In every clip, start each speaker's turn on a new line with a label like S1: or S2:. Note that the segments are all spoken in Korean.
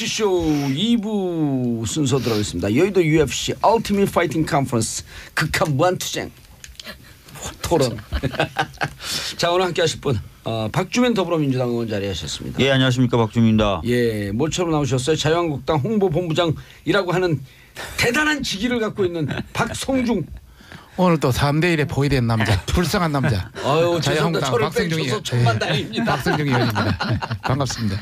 S1: 쇼 2부 순서 들어가겠습니다. 여의도 UFC Ultimate Fighting Conference 극한 무한투쟁 토론. 자, 오늘 함께 하실 분 박주민 더불어민주당 의원 자리하셨습니다.
S2: 예, 안녕하십니까, 박주민입니다.
S1: 예, 모처럼 나오셨어요. 자유한국당 홍보본부장이라고 하는 대단한 직위를 갖고 있는 박성중.
S3: 오늘 또 3대1에 포위된 남자, 불쌍한 남자.
S1: 아유, 죄송합니다. 저를 빼줘서 천만다행입니다.
S3: 박성중 의원입니다. 반갑습니다.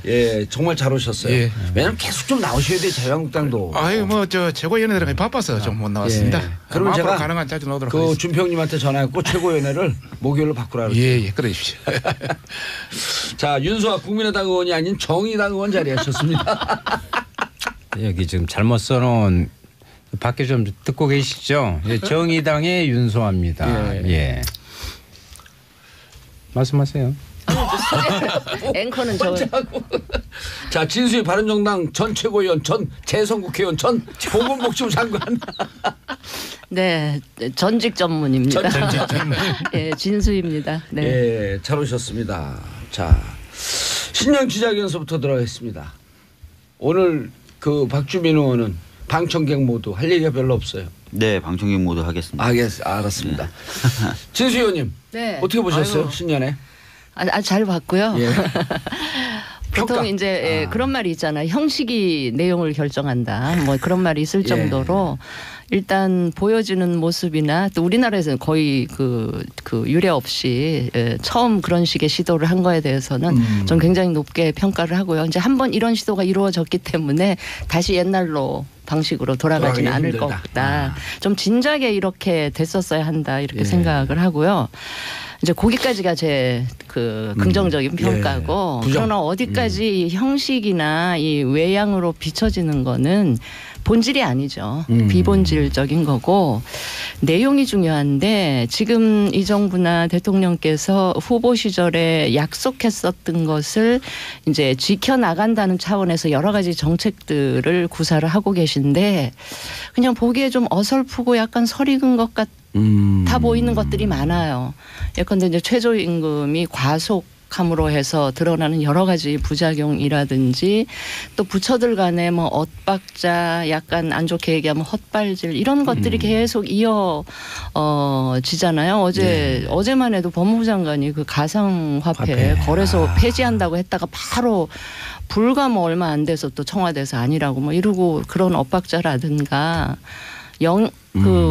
S1: 예, 정말 잘 오셨어요.
S3: 예.
S1: 왜냐면 계속 좀 나오셔야 돼요, 자유한국당도.
S3: 아유, 뭐 저 최고위원회들이 바빠서 좀 못 나왔습니다.
S1: 예. 그러면
S3: 앞으로
S1: 제가
S3: 가능한 자주 나오도록
S1: 그
S3: 하겠습니다.
S1: 준평님한테 전화했고 최고위원회를 목요일로 바꾸라고.
S3: 예, 그러십시오.
S1: 자, 윤수아 국민의당 의원이 아닌 정의당 의원 자리하셨습니다.
S4: 여기 지금 잘못 써놓은 밖에 좀 듣고 계시죠? 예, 정의당의 윤소아입니다. 예. 말씀하세요.
S5: 앵커는 저.
S1: 자, 진수희 바른정당 전 최고위원, 전 재선국회의원, 전 보건복지부 장관.
S5: 네, 전직 전문입니다.
S1: 전직 전문.
S5: 예, 진수입니다. 네.
S1: 예, 잘 오셨습니다. 자, 신년 기자회견서부터 들어가겠습니다. 오늘 그 박주민 의원은 방청객 모두 할 얘기가 별로 없어요.
S2: 네, 방청객 모두 하겠습니다.
S1: 알았습니다. 네. 진수 의원님,
S5: 네.
S1: 어떻게 보셨어요?
S5: 아이고.
S1: 신년에?
S5: 잘 봤고요.
S1: 예.
S5: 보통
S1: 평가.
S5: 이제 그런 말이 있잖아요. 형식이 내용을 결정한다. 뭐 그런 말이 있을 정도로 일단 보여지는 모습이나 또 우리나라에서는 거의 그 유례 없이 처음 그런 식의 시도를 한 거에 대해서는 좀 굉장히 높게 평가를 하고요. 이제 한번 이런 시도가 이루어졌기 때문에 다시 옛날로 방식으로 돌아가지는 않을 거다. 좀 진작에 이렇게 됐었어야 한다 이렇게 생각을 하고요. 이제 거기까지가 제 그 긍정적인 평가고 그러나 어디까지 형식이나 이 외양으로 비춰지는 거는 본질이 아니죠. 비본질적인 거고 내용이 중요한데 지금 이 정부나 대통령께서 후보 시절에 약속했었던 것을 이제 지켜나간다는 차원에서 여러 가지 정책들을 구사를 하고 계신데 그냥 보기에 좀 어설프고 약간 설익은 것 같아 보이는 것들이 많아요. 예컨대 이제 최저임금이 과속함으로 해서 드러나는 여러 가지 부작용이라든지 또 부처들 간에 뭐 엇박자 약간 안 좋게 얘기하면 헛발질 이런 것들이 계속 지잖아요. 어제만 해도 법무부 장관이 그 가상화폐 거래소 폐지한다고 했다가 바로 불과 뭐 얼마 안 돼서 또 청와대에서 아니라고 뭐 이러고 그런 엇박자라든가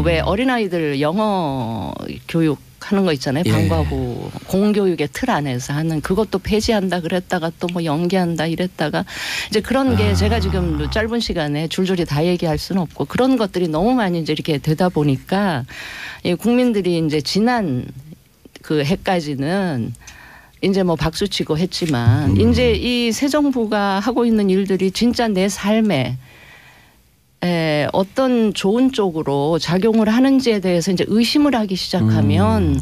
S5: 왜 어린아이들 영어 교육 하는 거 있잖아요. 방과후 공교육의 틀 안에서 하는 그것도 폐지한다 그랬다가 또 뭐 연기한다 이랬다가 이제 그런 게 제가 지금 짧은 시간에 줄줄이 다 얘기할 수는 없고 그런 것들이 너무 많이 이제 이렇게 되다 보니까 국민들이 이제 지난 그 해까지는 이제 뭐 박수치고 했지만 이제 이 새 정부가 하고 있는 일들이 진짜 내 삶에 어떤 좋은 쪽으로 작용을 하는지에 대해서 이제 의심을 하기 시작하면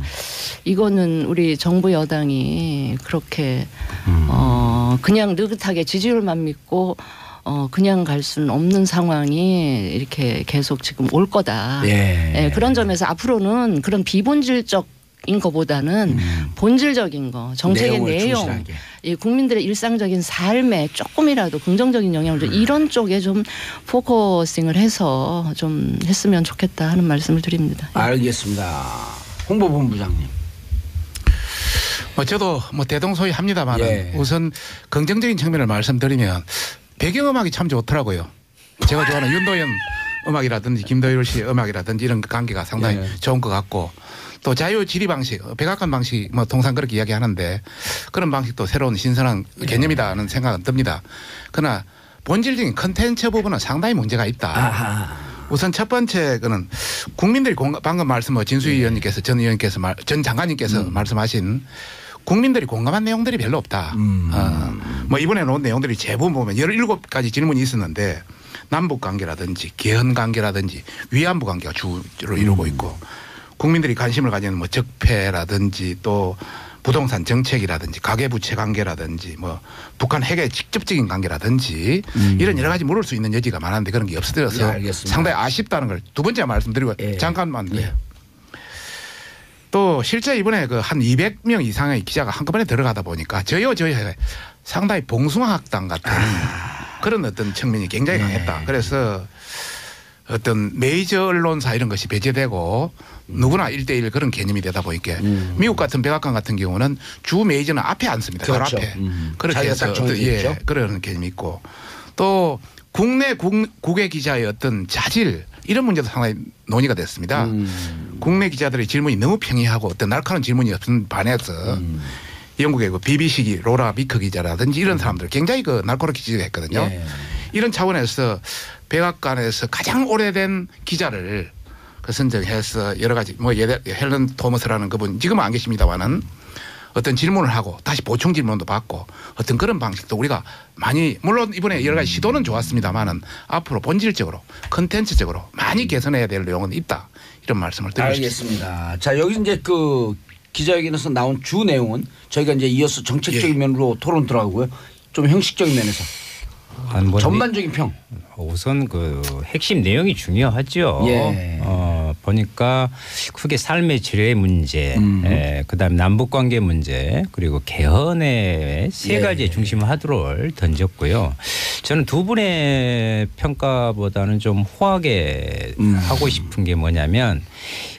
S5: 이거는 우리 정부 여당이 그렇게 그냥 느긋하게 지지율만 믿고 그냥 갈 수는 없는 상황이 이렇게 계속 지금 올 거다. 그런 점에서 앞으로는 그런 비본질적 인 거보다는 본질적인 거, 정책의 내용, 이 국민들의 일상적인 삶에 조금이라도 긍정적인 영향을 좀 이런 쪽에 좀 포커싱을 해서 좀 했으면 좋겠다 하는 말씀을 드립니다.
S1: 알겠습니다. 홍보본부장님.
S3: 저도 뭐 대동소이합니다만 우선 긍정적인 측면을 말씀드리면 배경음악이 참 좋더라고요. 제가 좋아하는 윤도현 음악이라든지 김도율 씨 음악이라든지 이런 관계가 상당히 좋은 것 같고 또 자유 질의 방식, 백악관 방식 뭐 통상 그렇게 이야기하는데 그런 방식도 새로운 신선한 개념이다는 생각은 듭니다. 그러나 본질적인 컨텐츠 부분은 상당히 문제가 있다. 우선 첫 번째 거는 국민들이 방금 말씀 진수희 의원님께서 전 장관님께서 말씀하신 국민들이 공감한 내용들이 별로 없다. 뭐 이번에 나온 내용들이 대부분 보면 17가지 질문이 있었는데 남북 관계라든지 개헌 관계라든지 위안부 관계가 주로 이루고 있고 국민들이 관심을 가지는 뭐 적폐라든지 또 부동산 정책이라든지 가계부채 관계라든지 뭐 북한 핵의 직접적인 관계라든지 이런 여러 가지 물을 수 있는 여지가 많은데 그런 게 없어서 상당히 아쉽다는 걸 두 번째 말씀드리고 잠깐만. 또 실제 이번에 그 한 200명 이상의 기자가 한꺼번에 들어가다 보니까 저희 상당히 봉숭아학당 같은 그런 어떤 측면이 굉장히 강했다. 그래서 어떤 메이저 언론사 이런 것이 배제되고 누구나 1대1 그런 개념이 되다 보니까 미국 같은 백악관 같은 경우는 주 메이저는 앞에 앉습니다.
S1: 그렇죠.
S3: 앞에. 그렇게 해서
S1: 예,
S3: 그런 개념이 있고 또 국내 국외 기자의 어떤 자질 이런 문제도 상당히 논의가 됐습니다. 국내 기자들의 질문이 너무 평이하고 어떤 날카로운 질문이 없는 반해서 영국의 그 BBC 로라 비커 기자라든지 이런 사람들 굉장히 그 날카롭게 지적했거든요.
S1: 예.
S3: 이런 차원에서 백악관에서 가장 오래된 기자를 그 선정해서 여러 가지 뭐 헬런 토머스라는 그분 지금은 안 계십니다만은 어떤 질문을 하고 다시 보충 질문도 받고 어떤 그런 방식도 우리가 많이 물론 이번에 여러 가지 시도는 좋았습니다만은 앞으로 본질적으로 컨텐츠적으로 많이 개선해야 될 내용은 있다 이런 말씀을 드리고 싶습니다.
S1: 알겠습니다. 자 여기 이제 그 기자회견에서 나온 주 내용은 저희가 이제 이어서 정책적인 면으로 토론 들어가고요. 좀 형식적인 면에서 전반적인 평.
S4: 우선 그 핵심 내용이 중요하죠.
S1: 예.
S4: 보니까 크게 삶의 질의 문제, 그다음 남북 관계 문제, 그리고 개헌의 세 가지의 중심을 하도록 던졌고요. 저는 두 분의 평가보다는 좀 호하게 하고 싶은 게 뭐냐면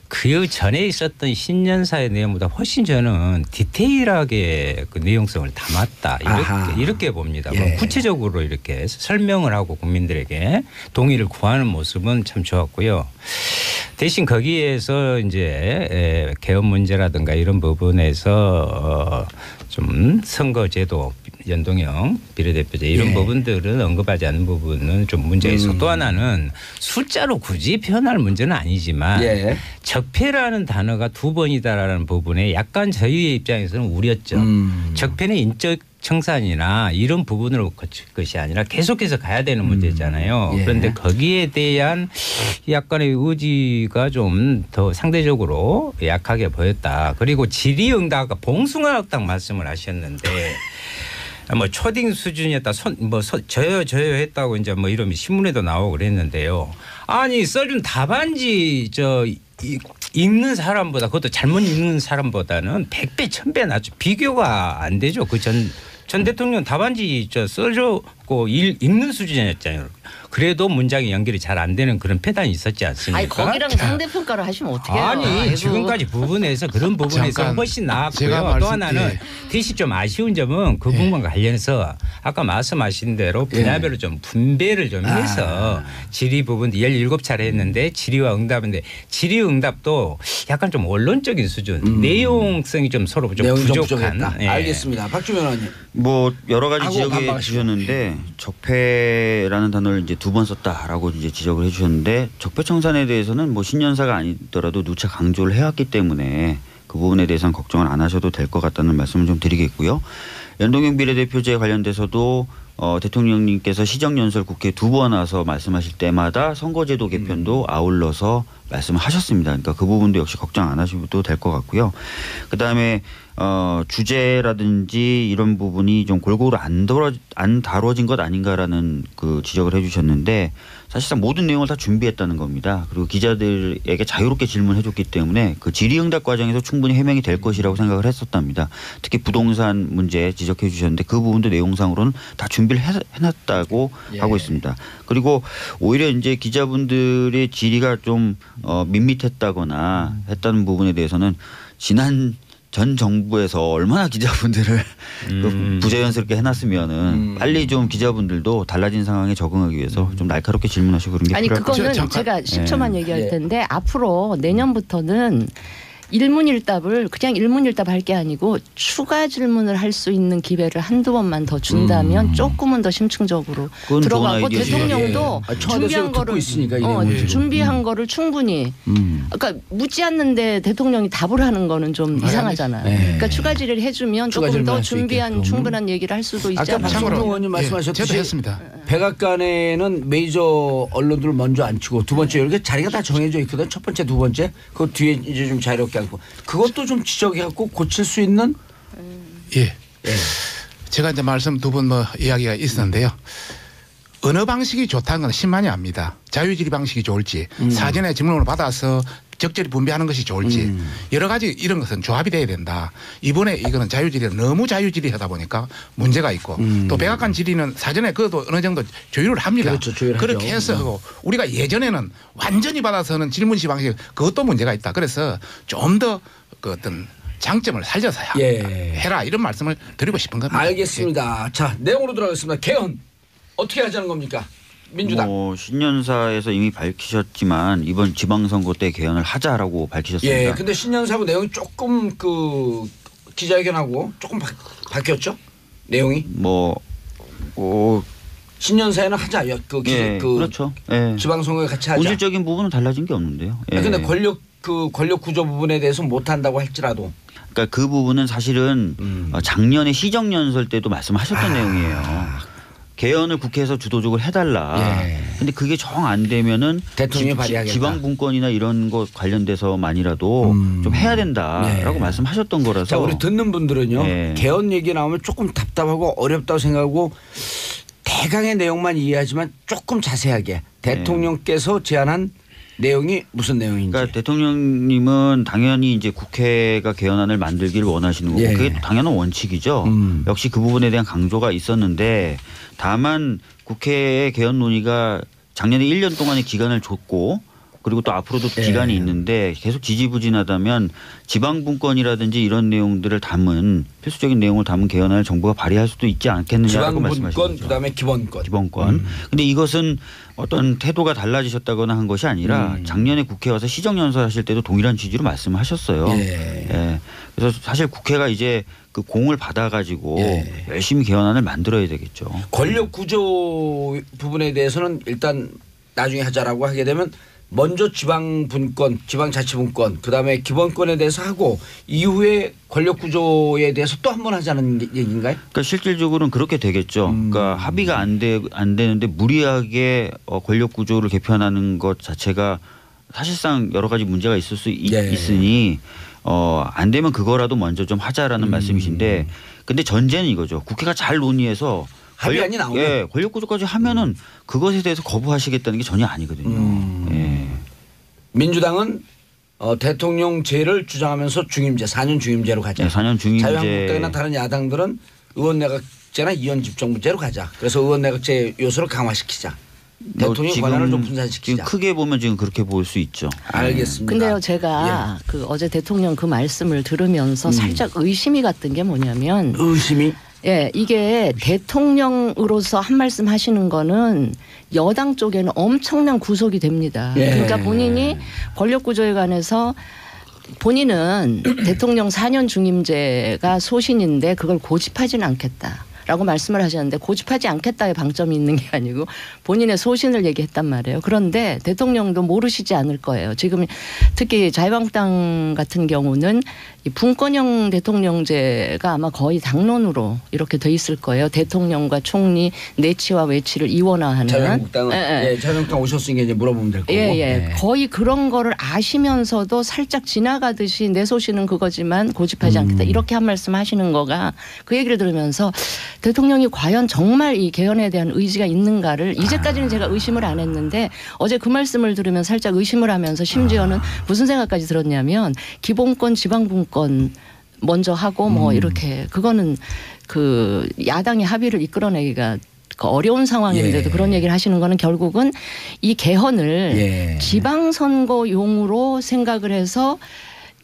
S4: 그 전에 있었던 신년사의 내용보다 훨씬 저는 디테일하게 그 내용성을 담았다 이렇게 봅니다. 구체적으로 이렇게 설명을 하고 국민들에게 동의를 구하는 모습은 참 좋았고요. 대신 거기에서 이제 개헌 문제라든가 이런 부분에서 좀 선거제도 연동형 비례대표제 이런 부분들은 언급하지 않는 부분은 좀 문제가 있어. 또 하나는 숫자로 굳이 표현할 문제는 아니지만 적폐라는 단어가 두 번이다라는 부분에 약간 저희의 입장에서는 우렸죠. 적폐는 인적 청산이나 이런 부분으로 거칠 것이 아니라 계속해서 가야 되는 문제잖아요. 그런데 거기에 대한 약간의 의지가 좀 더 상대적으로 약하게 보였다. 그리고 질의응답 아까 봉숭아학당 말씀을 하셨는데 뭐 초딩 수준이었다. 저요 했다고 이제 뭐 이러면 신문에도 나오고 그랬는데요. 아니 써준 답안지 읽는 사람보다 그것도 잘못 읽는 사람보다는 100배 1000배 낫죠. 비교가 안 되죠. 그 전 대통령 답안지 써줬고 읽는 수준이었잖아요. 그래도 문장이 연결이 잘 안 되는 그런 패단이 있었지 않습니까?
S5: 아니 거기랑 상대평가를 하시면 어떡해요?
S4: 아니 지금까지 부분에서 그런 부분에서 훨씬 나았고요. 또 하나는 대신 좀 아쉬운 점은 그 부분과 관련해서 아까 말씀하신 대로 분야별로 좀 분배를 좀 해서 질의 부분 17차례 했는데 질의와 응답인데 질의응답도 약간 좀 원론적인 수준 내용성이 좀 서로 좀 부족한.
S1: 알겠습니다. 박주민 의원님.
S2: 뭐 여러 가지 지적해 주셨는데 적폐라는 단어를 이제 2번 썼다라고 이제 지적을 해 주셨는데 적폐 청산에 대해서는 뭐 신년사가 아니더라도 누차 강조를 해왔기 때문에 그 부분에 대해서는 걱정을 안 하셔도 될 것 같다는 말씀을 좀 드리겠고요. 연동형 비례대표제 관련돼서도 대통령님께서 시정연설 국회에 2번 와서 말씀하실 때마다 선거제도 개편도 아울러서 말씀을 하셨습니다. 그러니까 그 부분도 역시 걱정 안 하셔도 될 것 같고요. 그다음에 주제라든지 이런 부분이 좀 골고루 안 다뤄진 것 아닌가라는 그 지적을 해 주셨는데 사실상 모든 내용을 다 준비했다는 겁니다. 그리고 기자들에게 자유롭게 질문해 줬기 때문에 그 질의응답 과정에서 충분히 해명이 될 것이라고 생각을 했었답니다. 특히 부동산 문제 지적해 주셨는데 그 부분도 내용상으로는 다 준비를 해놨다고 하고 있습니다. 그리고 오히려 이제 기자분들의 질의가 좀 밋밋했다거나 했다는 부분에 대해서는 지난 전 정부에서 얼마나 기자분들을 부자연스럽게 해놨으면은 빨리 좀 기자분들도 달라진 상황에 적응하기 위해서 좀 날카롭게 질문하시고 그런 게
S5: 아니
S2: 필요할 것 같아요.
S5: 그거는 제가 10초만 얘기할 텐데 앞으로 내년부터는 일문일답을 그냥 일문일답 할 게 아니고 추가 질문을 할 수 있는 기회를 한두 번만 더 준다면 조금은 더 심층적으로 들어가고 대통령도 준비한 거를 준비한 거를 충분히 그러니까 묻지 않는데 대통령이 답을 하는 거는 좀 이상하잖아요. 그러니까 추가 질의를 해주면 조금 더 준비한 충분한 얘기를 할 수도 있지 않나요?
S1: 아까 박정호 의원님 말씀하셨듯이 백악관에는 메이저 언론들을 먼저 앉히고 두 번째 이렇게 자리가 다 정해져 있거든. 첫 번째 두 번째 그 뒤에 이제 좀 자유롭게 하고 그것도 좀 지적해갖고 고칠 수 있는.
S3: 제가 이제 말씀 두 번 뭐 이야기가 있었는데요. 어느 방식이 좋다는 건 신만이 압니다. 자유질의 방식이 좋을지 사전에 질문을 받아서 적절히 분배하는 것이 좋을지 여러 가지 이런 것은 조합이 돼야 된다. 이번에 이거는 자유질의는 너무 자유질의하다 보니까 문제가 있고 또 백악관 질의는 사전에 그것도 어느 정도 조율을 합니다.
S1: 그렇죠. 조율하죠.
S3: 그렇게 해서 우리가 예전에는 완전히 받아서는 질문시 방식 그것도 문제가 있다. 그래서 좀 더 그 어떤 장점을 살려서 해라 이런 말씀을 드리고 싶은 겁니다.
S1: 알겠습니다. 자, 내용으로 들어가겠습니다. 개헌 어떻게 하자는 겁니까? 민주당.
S2: 신년사에서 이미 밝히셨지만 이번 지방선거 때 개헌을 하자라고 밝히셨습니다.
S1: 예. 근데 신년사하고 내용이 조금 그 기자회견하고 조금 바뀌었죠? 내용이? 신년사에는 하자.
S2: 그렇죠. 예.
S1: 지방선거에 같이 하자.
S2: 본질적인 부분은 달라진 게 없는데요. 예.
S1: 근데 권력 구조 부분에 대해서 못 한다고 할지라도.
S2: 그러니까 그 부분은 사실은 작년에 시정연설 때도 말씀하셨던 내용이에요. 개헌을 국회에서 주도적으로 해달라. 근데 그게 정 안 되면은
S1: 대통령이 발의하겠다.
S2: 지방분권이나 이런 것 관련돼서만이라도 좀 해야 된다라고 말씀하셨던 거라서.
S1: 자, 우리 듣는 분들은요. 개헌 얘기 나오면 조금 답답하고 어렵다고 생각하고 대강의 내용만 이해하지만 조금 자세하게 대통령께서 제안한 내용이 무슨 내용인지.
S2: 그러니까 대통령님은 당연히 이제 국회가 개헌안을 만들기를 원하시는 거고 그게 당연한 원칙이죠. 역시 그 부분에 대한 강조가 있었는데 다만 국회의 개헌 논의가 작년에 1년 동안의 기간을 줬고 그리고 또 앞으로도 기간이 있는데 계속 지지부진하다면 지방분권이라든지 이런 내용들을 담은 필수적인 내용을 담은 개헌안을 정부가 발의할 수도 있지 않겠느냐라고 말씀하신 거죠.
S1: 지방분권 그다음에 기본권.
S2: 기본권. 근데 이것은 어떤 태도가 달라지셨다거나 한 것이 아니라 작년에 국회 와서 시정연설 하실 때도 동일한 취지로 말씀을 하셨어요. 그래서 사실 국회가 이제 그 공을 받아가지고 열심히 개헌안을 만들어야 되겠죠.
S1: 권력 구조 부분에 대해서는 일단 나중에 하자라고 하게 되면 먼저 지방분권, 지방자치분권, 그다음에 기본권에 대해서 하고 이후에 권력 구조에 대해서 또 한 번 하자는 얘기인가요?
S2: 그러니까 실질적으로는 그렇게 되겠죠. 그러니까 합의가 안 되는데 무리하게 권력 구조를 개편하는 것 자체가 사실상 여러 가지 문제가 있을 수 있으니 안 되면 그거라도 먼저 좀 하자라는 말씀이신데 근데 전제는 이거죠. 국회가 잘 논의해서
S1: 합의안이 나오면
S2: 권력 구조까지 하면은 그것에 대해서 거부하시겠다는 게 전혀 아니거든요.
S1: 민주당은 대통령제를 주장하면서 중임제 4년 중임제로 가자.
S2: 4년 중임제.
S1: 자유한국당이나 다른 야당들은 의원내각제나 이원집정부제로 가자. 그래서 의원내각제 요소를 강화시키자. 대통령 권한을 좀 분산시키자.
S2: 지금 크게 보면 지금 그렇게 볼 수 있죠.
S1: 알겠습니다.
S5: 근데요 제가 그 어제 대통령 그 말씀을 들으면서 살짝 의심이 갔던 게 뭐냐면
S1: 의심이?
S5: 이게 대통령으로서 한 말씀 하시는 거는 여당 쪽에는 엄청난 구속이 됩니다. 그러니까 본인이 권력구조에 관해서 본인은 대통령 4년 중임제가 소신인데 그걸 고집하지는 않겠다. 라고 말씀을 하셨는데 고집하지 않겠다의 방점이 있는 게 아니고 본인의 소신을 얘기했단 말이에요. 그런데 대통령도 모르시지 않을 거예요. 지금 특히 자유한국당 같은 경우는 이 분권형 대통령제가 아마 거의 당론으로 이렇게 돼 있을 거예요. 대통령과 총리 내치와 외치를 이원화하는.
S1: 자유한국당은 자유한국당 오셨으니까 이제 물어보면 될 거고.
S5: 거의 그런 거를 아시면서도 살짝 지나가듯이 내 소신은 그거지만 고집하지 않겠다. 이렇게 한 말씀 하시는 거가 그 얘기를 들으면서 대통령이 과연 정말 이 개헌에 대한 의지가 있는가를 이제까지는 제가 의심을 안 했는데 어제 그 말씀을 들으면 살짝 의심을 하면서 심지어는 무슨 생각까지 들었냐면 기본권 지방분권 먼저 하고 뭐 이렇게 그거는 그 야당의 합의를 이끌어내기가 어려운 상황인데도 그런 얘기를 하시는 거는 결국은 이 개헌을 지방선거용으로 생각을 해서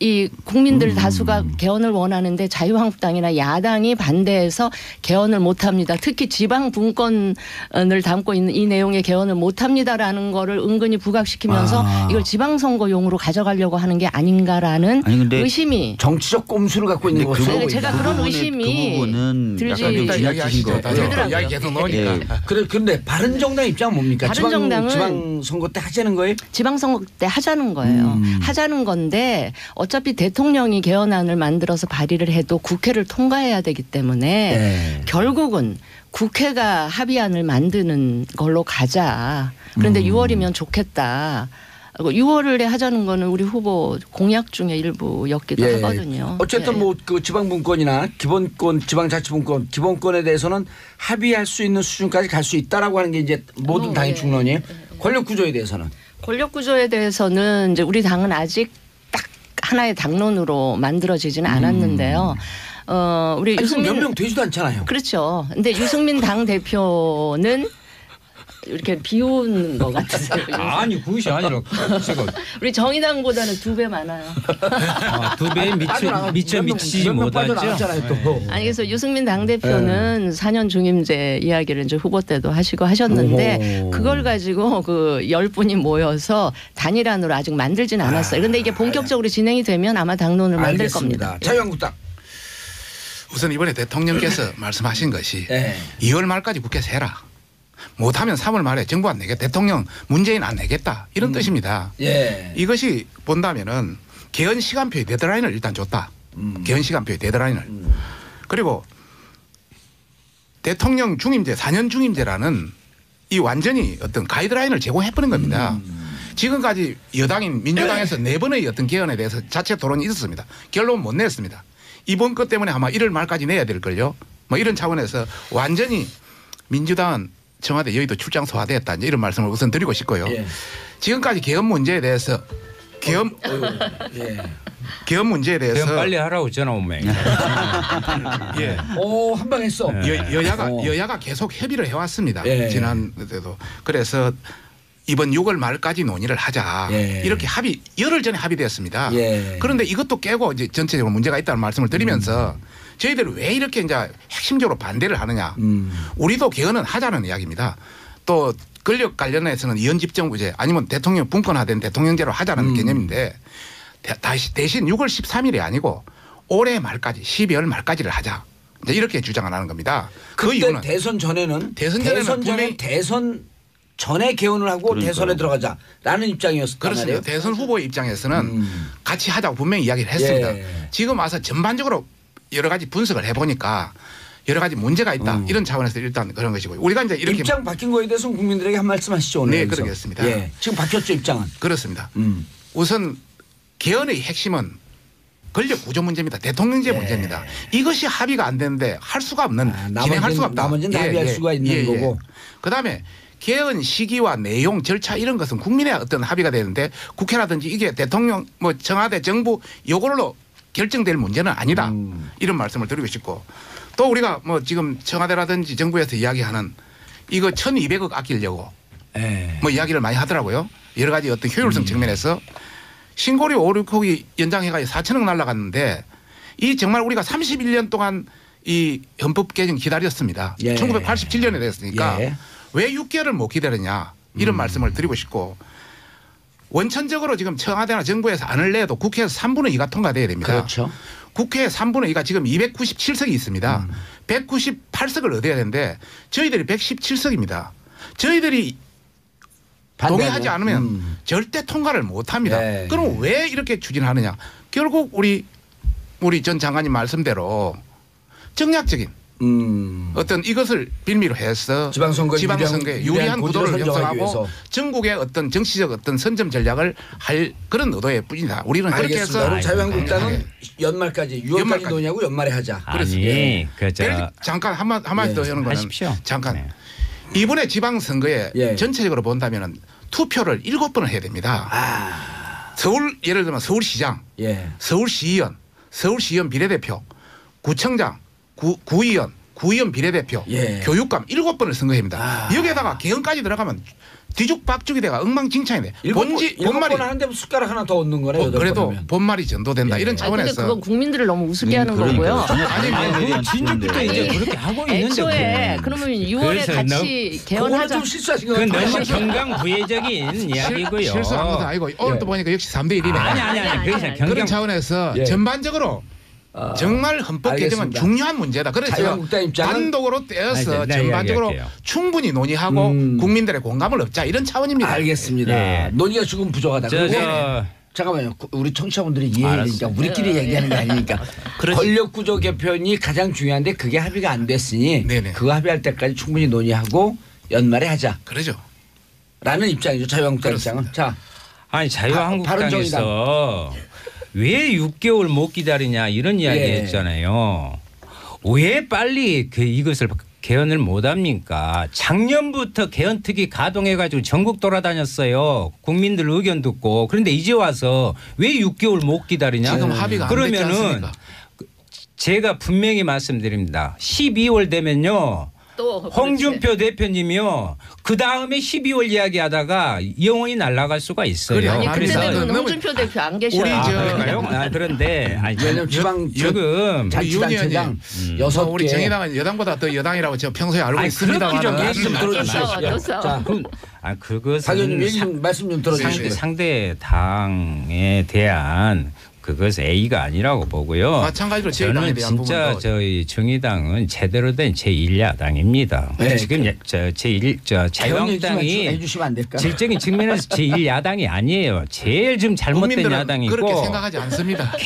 S5: 이 국민들 다수가 개헌을 원하는데 자유한국당이나 야당이 반대해서 개헌을 못합니다. 특히 지방 분권을 담고 있는 이 내용의 개헌을 못합니다라는 거를 은근히 부각시키면서 이걸 지방선거용으로 가져가려고 하는 게 아닌가라는 의심이.
S1: 정치적 꼼수를 갖고 있는 거죠.
S5: 제가 그런 의심이 들지.
S3: 이야기 계속 나오니까.
S1: 그런데 바른정당 입장은 뭡니까?
S5: 바른정당은
S1: 지방선거 때 하자는 거예요?
S5: 지방선거 때 하자는 거예요. 하자는 건데 어차피 대통령이 개헌안을 만들어서 발의를 해도 국회를 통과해야 되기 때문에 결국은 국회가 합의안을 만드는 걸로 가자. 그런데 6월이면 좋겠다. 6월에 하자는 거는 우리 후보 공약 중에 일부였기도 하거든요.
S1: 어쨌든 뭐 그 지방분권이나 기본권, 지방자치분권, 기본권에 대해서는 합의할 수 있는 수준까지 갈 수 있다라고 하는 게 이제 모든 당의 중론이에요. 권력구조에 대해서는.
S5: 권력 구조에 대해서는 이제 우리 당은 아직 딱 하나의 당론으로 만들어지지는 않았는데요. 우리 유승민
S1: 몇 명 되지도 않잖아요.
S5: 그렇죠. 근데 유승민 당 대표는 이렇게 비우는 것 같으세요.
S4: 아니 그것이 아니라 제가
S5: 우리 정의당보다는 2배 많아요.
S4: 2배 미치지 못하죠.
S5: 아니 그래서 유승민 당 대표는 4년 중임제 이야기를 이제 후보 때도 하시고 하셨는데 그걸 가지고 그 10분이 모여서 단일안으로 아직 만들진 않았어요. 그런데 이게 본격적으로 진행이 되면 아마 당론을 만들 겁니다.
S1: 자유한국당.
S3: 우선 이번에 대통령께서 말씀하신 것이 2월 말까지 국회에서 해라. 못하면 3월 말에 정부 안 내겠다. 대통령 문재인 안 내겠다. 이런 뜻입니다. 이것이 본다면은 개헌 시간표의 데드라인을 일단 줬다. 개헌 시간표의 데드라인을. 그리고 대통령 중임제 4년 중임제라는 이 완전히 어떤 가이드라인을 제공해버린 겁니다. 지금까지 여당인 민주당에서 4번의 어떤 개헌에 대해서 자체 토론이 있었습니다. 결론 못 냈습니다. 이번 것 때문에 아마 1월 말까지 내야 될걸요. 뭐 이런 차원에서 완전히 민주당은 청와대 여의도 출장 소화됐다 이런 말씀을 우선 드리고 싶고요. 지금까지 개헌 문제에 대해서 개헌 문제에 대해서
S4: 빨리 하라고 전화 오면.
S1: 한 방 했어.
S3: 여야가 계속 협의를 해왔습니다. 지난때도. 그래서 이번 6월 말까지 논의를 하자. 이렇게 열흘 전에 합의되었습니다. 그런데 이것도 깨고 이제 전체적으로 문제가 있다는 말씀을 드리면서 저희들이 왜 이렇게 이제 핵심적으로 반대를 하느냐. 우리도 개헌은 하자는 이야기입니다. 또 권력 관련해서는 이원집정부제 아니면 대통령 분권화된 대통령제로 하자는 개념인데 대신 6월 13일이 아니고 올해 말까지 12월 말까지를 하자. 이제 이렇게 주장을 하는 겁니다. 그 이유는
S1: 대선 전에는
S3: 분명히
S1: 대선 전에 개헌을 하고
S2: 그러니까요.
S1: 대선에 들어가자라는 입장이었단
S3: 그렇습니다.
S1: 말이에요.
S3: 대선 후보의 입장에서는 같이 하자고 분명히 이야기를 했습니다. 지금 와서 전반적으로 여러 가지 분석을 해보니까 여러 가지 문제가 있다. 이런 차원에서 일단 그런 것이고요. 우리가 이제 이렇게
S1: 입장 바뀐 거에 대해서 국민들에게 한 말씀 하시죠. 오늘
S3: 네,
S1: 여기서.
S3: 그러겠습니다.
S1: 지금 바뀌었죠 입장은.
S3: 그렇습니다. 우선 개헌의 핵심은 권력 구조 문제입니다. 대통령제 문제입니다. 이것이 합의가 안 되는데 할 수가 없는 진행할 수가 없다.
S1: 나머지는 합의할 수가 있는 거고.
S3: 그다음에 개헌 시기와 내용 절차 이런 것은 국민의 어떤 합의가 되는데 국회라든지 이게 대통령 뭐 청와대 정부 요걸로 결정될 문제는 아니다. 이런 말씀을 드리고 싶고 또 우리가 뭐 지금 청와대라든지 정부에서 이야기하는 이거 1,200억 아끼려고 뭐 이야기를 많이 하더라고요. 여러 가지 어떤 효율성 측면에서 신고리 5, 6호기 연장해가지고 4천억 날라갔는데 이 정말 우리가 31년 동안 이 헌법 개정 기다렸습니다. 1987년에 됐으니까 왜 6개월을 못 기다렸냐 이런 말씀을 드리고 싶고 원천적으로 지금 청와대나 정부에서 안을 내도 국회에서 3분의 2가 통과돼야 됩니다.
S1: 그렇죠.
S3: 국회 3분의 2가 지금 297석이 있습니다. 198석을 얻어야 되는데 저희들이 117석입니다. 저희들이 동의하지 않으면 절대 통과를 못합니다. 그럼 왜 이렇게 추진하느냐. 결국 우리 전 장관님 말씀대로 정략적인 어떤 이것을 빌미로 해서 지방선거에 유리한 구도를 형성하고 전국의 어떤 정치적 어떤 선점 전략을 할 그런 의도의 뿐이다. 우리는 그렇게 해서
S1: 자유한국당은 연말까지 6월까지 논의하고 연말에 하자.
S4: 아니,
S3: 잠깐 한마디 더 하는 거는
S4: 하십시오.
S3: 잠깐.
S4: 네.
S3: 이번에 지방선거에 전체적으로 본다면 투표를 7번을 해야 됩니다. 서울 예를 들면 서울시장, 서울시의원, 서울시의원 비례대표, 구청장, 구의원, 구의원 비례대표, 교육감 7번을 선거합니다. 여기에다가 개헌까지 들어가면 뒤죽박죽이 돼가 엉망진창이 돼.
S1: 본말이 하는데 숟가락 하나 더 얻는 거네.
S3: 그래도 본말이 전도된다. 이런 차원에서.
S5: 근데 그건 국민들을 너무 우습게 하는 거고요.
S4: 아니 진작부터 이제 그렇게 하고 있는데.
S5: 애초에 그러면 6월에 같이 개헌하자.
S1: 좀 실수하신 거
S4: 그건
S1: 같아요.
S4: 너무 경강부회적인 이야기고요.
S3: 실수한 것도 아니고 오늘 또 보니까 역시 3대 1이네.
S4: 아니.
S3: 그런 차원에서 전반적으로 정말 헌법 개정은 중요한 문제다. 그래서 단독으로 떼어서 전반적으로 충분히 논의하고 국민들의 공감을 얻자 이런 차원입니다.
S1: 알겠습니다. 논의가 조금 부족하다. 잠깐만요. 우리 청취자분들이 이해해야 되니까 우리끼리 얘기하는 게 아니니까. 권력구조 개편이 가장 중요한데 그게 합의가 안 됐으니 그거 합의할 때까지 충분히 논의하고 연말에 하자.
S3: 그러죠.
S1: 라는 입장이죠. 자유한국당 입장은. 자,
S4: 아니 자유한국당에서 왜 6개월 못 기다리냐 이런 이야기 했잖아요. 왜 빨리 이것을 개헌을 못합니까? 작년부터 개헌특위 가동해가지고 전국 돌아다녔어요. 국민들 의견 듣고. 그런데 이제 와서 왜 6개월 못 기다리냐?
S3: 지금 합의가 안 됐지 않습니까?
S4: 제가 분명히 말씀드립니다. 12월 되면요.
S5: 또
S4: 홍준표 대표님이요. 그 다음에 12월 이야기하다가 영원히 날아갈 수가 있어요.
S3: 그래,
S5: 아니
S3: 그래서
S5: 그때는 홍준표 대표 안 계셔요.
S3: 우리
S4: 그런가요? 그런데
S1: 왜냐면 지방
S4: 지금
S1: 자치단체장 6개.
S3: 우리 정의당은 여당보다 더 여당이라고 저 평소에 알고
S4: 아니,
S3: 있습니다만
S4: 그렇게 좀
S1: 말씀 들어주시죠.
S5: 자,
S4: 그것은
S1: 박 의원님 얘기 좀 말씀 좀 들어주시죠.
S4: 상대 당에 대한 그것은 A가 아니라고 보고요.
S3: 마찬가지로 제1당에
S4: 저는
S3: 대한
S4: 진짜
S3: 부분도
S4: 저희 정의당은 제대로 된 제1야당입니다.
S1: 네.
S4: 지금 자유한국당이
S1: 해주시면 안 될까?
S4: 질적인 측면에서 제1야당이 아니에요. 제일 지금 잘못된
S3: 국민들은
S4: 야당이고
S3: 그렇게 생각하지 않습니다.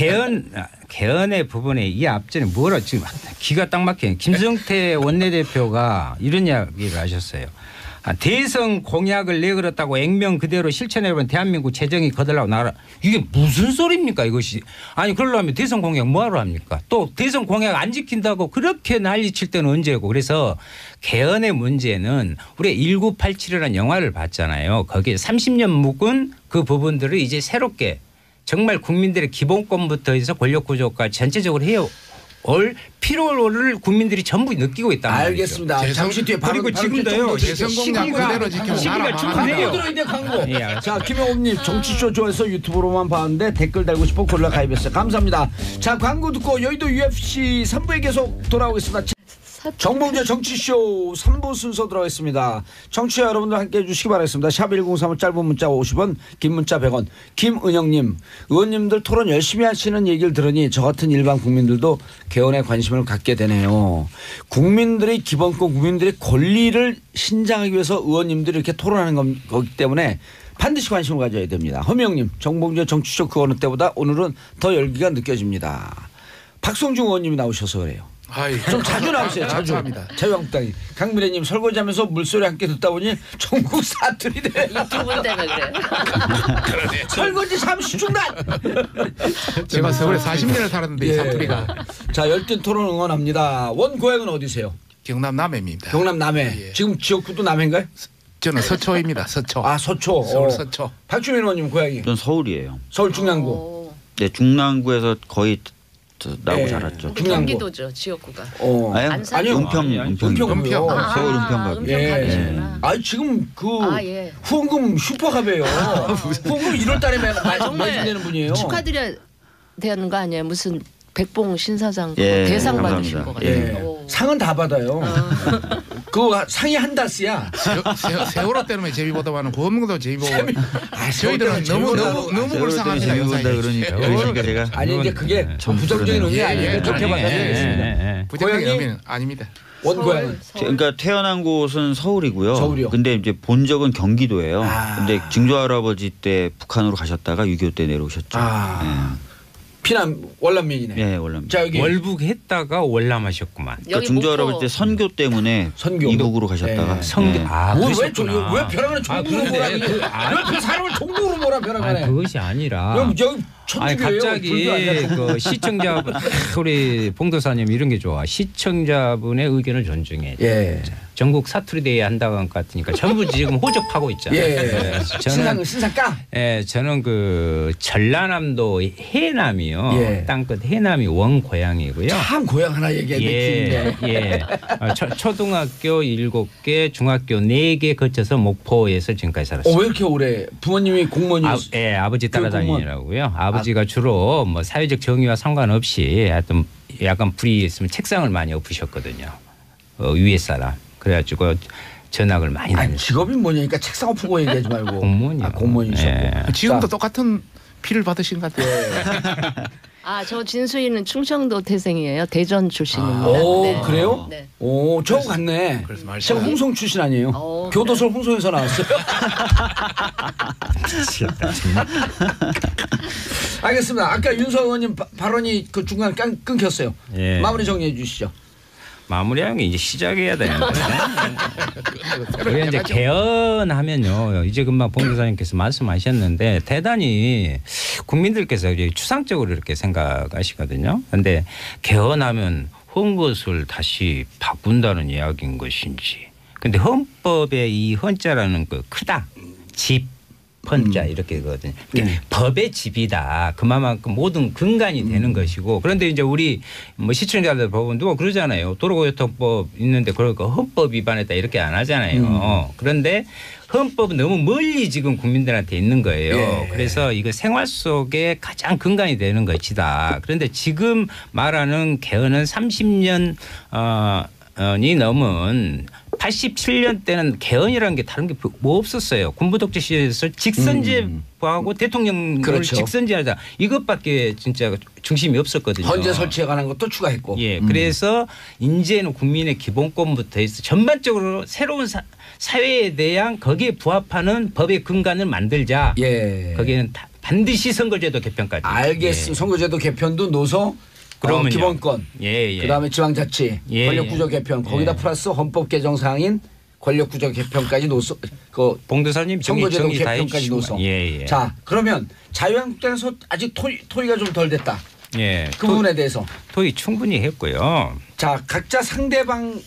S4: 개헌의 부분에 이 앞전에 뭐라 지금 기가 딱 막히네. 김성태 원내대표가 이런 이야기를 하셨어요. 대선 공약을 내걸었다고 액면 그대로 실천해보면 대한민국 재정이 거들라고 나라. 이게 무슨 소리입니까 이것이. 아니 그러려면 대선 공약 뭐하러 합니까. 또 대선 공약 안 지킨다고 그렇게 난리칠 때는 언제고. 그래서 개헌의 문제는 우리가 1987이라는 영화를 봤잖아요. 거기에 30년 묵은 그 부분들을 이제 새롭게 정말 국민들의 기본권부터 해서 권력구조까지 전체적으로 해요. 필요를 국민들이 전부 느끼고 있다.
S1: 알겠습니다. 잠시 뒤에 바로
S4: 그리고 지금도요.
S3: 재선 공약 그대로 지키면 나라
S4: 시기가
S3: 망합니다.
S1: 광고 들어야 돼 광고.
S4: 예,
S1: 자 김영호님 정치쇼 좋아해서 유튜브로만 봤는데 댓글 달고 싶어 골라 가입했어요. 감사합니다. 자 광고 듣고 여의도 UFC 3부에 계속 돌아오겠습니다. 정봉재 정치쇼 3부 순서 들어가겠습니다. 청취자 여러분들 함께해 주시기 바라겠습니다. 샵 1035 짧은 문자 50원 긴 문자 100원. 김은영님 의원님들 토론 열심히 하시는 얘기를 들으니 저 같은 일반 국민들도 개헌에 관심을 갖게 되네요. 국민들의 기본권 국민들의 권리를 신장하기 위해서 의원님들이 이렇게 토론하는 거기 때문에 반드시 관심을 가져야 됩니다. 허명님 정봉재 정치쇼 그 어느 때보다 오늘은 더 열기가 느껴집니다. 박성중 의원님이 나오셔서 그래요. 좀 자주 나오세요. 자주.
S3: 감사합니다.
S1: 자유한국당이. 강미래님 설거지하면서 물소리 함께 듣다 보니 전국 사투리 돼.
S5: 이 두 분 때문에 그래.
S1: 설거지 잠시 중단.
S3: 제가 서울에 40년을 살았는데 이 사투리가.
S1: 자 열띤 토론 응원합니다. 원 고향은 어디세요?
S3: 경남 남해입니다.
S1: 경남 남해.
S3: 예.
S1: 지금 지역구도 남해인가요?
S3: 저는 서초입니다. 서초.
S1: 아 서초.
S3: 서울 서초.
S1: 박주민 의원님 고향이
S2: 전 서울이에요.
S1: 서울 중랑구.
S2: 네, 중랑구에서 거의 나고
S1: 네.
S2: 자랐죠.
S5: 우리 경기도죠 지역구가.
S2: 아니요,
S5: 안산?
S1: 아니요.
S2: 은평.
S1: 은평.
S2: 서울 은평갑.
S5: 은평갑이시구나.
S1: 아 지금 그
S5: 예.
S1: 후원금 슈퍼갑이에요. 후원금 1월달에
S5: 정말
S1: 매진되는 분이에요.
S5: 축하드려야 되는 거 아니에요? 무슨 백봉 신사장
S2: 예,
S5: 대상
S2: 감사합니다.
S5: 받으신 것 같아요.
S1: 예.
S5: 오.
S1: 상은 다 받아요. 그거 상이 한 달쓰야.
S3: 세월호 때문에 제비보다 많은 보험금도 제비보고.
S1: 아,
S3: 저희들은 너무 불쌍합니다.
S2: 그러니까 제가
S1: 아니 이제 그게 부정적인 의미 아니니까 좋게 받아들이겠습니다.
S3: 부정적인
S1: 고향이?
S3: 의미는 아닙니다.
S1: 원 고향은
S2: 그러니까 태어난 곳은 서울이고요.
S1: 서울이요.
S2: 근데 이제 본 적은 경기도예요.
S1: 아.
S2: 근데 증조 할아버지 때 북한으로 가셨다가 6.25 때 내려오셨죠.
S1: 아. 피남 월남민이네.
S2: 네, 월남.
S1: 자 여기
S4: 월북했다가 월남하셨구만.
S2: 그러니까 증조 할아버지 때 선교 때문에
S1: 선교.
S2: 이북으로 가셨다가
S1: 네.
S4: 성교.
S1: 왜 벼랑간에 종북으로 몰아? 왜 사람을 종북으로 몰아 벼랑간에?
S4: 아니 그것이 아니라.
S1: 여기
S4: 아니
S1: 천주교예요.
S4: 갑자기 그 시청자분 우리 봉도사님 이런 게 좋아. 시청자분의 의견을 존중해.
S1: 예.
S4: 전국 사투리 대회 한다고 한 것 같으니까 전부 지금 호적하고 있잖아요.
S1: 예. 신상 까.
S4: 예, 저는 그 전라남도 해남이요.
S1: 예.
S4: 땅끝 해남이 원 고향이고요.
S1: 참 고향 하나 얘기했는데.
S4: 예. 초등학교 7개, 중학교 4개 거쳐서 목포에서 지금까지 살았어요.
S1: 왜 이렇게 오래? 부모님이 공무원이었어요?
S4: 예, 아버지 따라다니라고요. 아버지가 주로 뭐 사회적 정의와 상관없이 하여튼 약간 불이 있으면 책상을 많이 엎으셨거든요. 위에 사람. 그래가지고 전학을 많이 다녔어요.
S1: 직업이 뭐냐니까 책상 엎고 얘기하지 말고.
S4: 공무원이요.
S1: 공무원이셨고.
S4: 예.
S3: 지금도 똑같은 피를 받으신 것 같아요.
S5: 저 진수이는 충청도 태생이에요. 대전 출신입니다.
S1: 오
S5: 네.
S1: 그래요?
S5: 네.
S1: 오 저하고 같네.
S3: 그래서 말씀-
S1: 제가 홍성 출신 아니에요. 교도소 홍성에서 나왔어요. 알겠습니다. 아까 윤석 의원님 발언이 그 중간 끊겼어요.
S4: 예.
S1: 마무리 정리해 주시죠.
S4: 마무리하는 게 이제 시작해야 되는데. 우리가 이제 개헌하면요. 이제 금방 봉 교사님께서 말씀하셨는데 대단히 국민들께서 이제 추상적으로 이렇게 생각하시거든요. 그런데 개헌하면 헌 것을 다시 바꾼다는 이야기인 것인지. 근데 헌법에 이 헌자라는 거 크다. 집. 헌자 이렇게 거든요. 법의 집이다. 그만큼 모든 근간이 되는 것이고 그런데 이제 우리 뭐 시청자들 법원도 그러잖아요. 도로교통법 있는데 그러니까 헌법 위반했다 이렇게 안 하잖아요. 그런데 헌법은 너무 멀리 지금 국민들한테 있는 거예요.
S1: 예.
S4: 그래서 이거 생활 속에 가장 근간이 되는 것이다. 그런데 지금 말하는 개헌은 30년 이 넘은 87년 때는 개헌이라는 게 다른 게 뭐 없었어요. 군부 독재 시절에서 직선제하고 대통령을
S1: 그렇죠.
S4: 직선제하자 이것밖에 진짜 중심이 없었거든요.
S1: 헌재 설치에 관한 것도 추가했고.
S4: 예, 그래서 이제는 국민의 기본권부터 해서 전반적으로 새로운 사회에 대한 거기에 부합하는 법의 근간을 만들자.
S1: 예.
S4: 거기에는 반드시 선거제도 개편까지.
S1: 알겠습니다.
S4: 예.
S1: 선거제도 개편도 노소
S4: 그러면요.
S1: 기본권.
S4: 예.
S1: 그다음에 지방자치 권력구조 개편 거기다 플러스 헌법 개정 사항인 권력구조 개편까지 노소 그
S4: 봉도사님
S1: 선거제도
S4: 정리 다
S1: 개편까지
S4: 해주시고.
S1: 노소.
S4: 예.
S1: 자 그러면 자유한국당에서 아직 토의가 좀 덜 됐다.
S4: 예.
S1: 그 부분에 대해서.
S4: 토의 충분히 했고요.
S1: 자 각자 상대방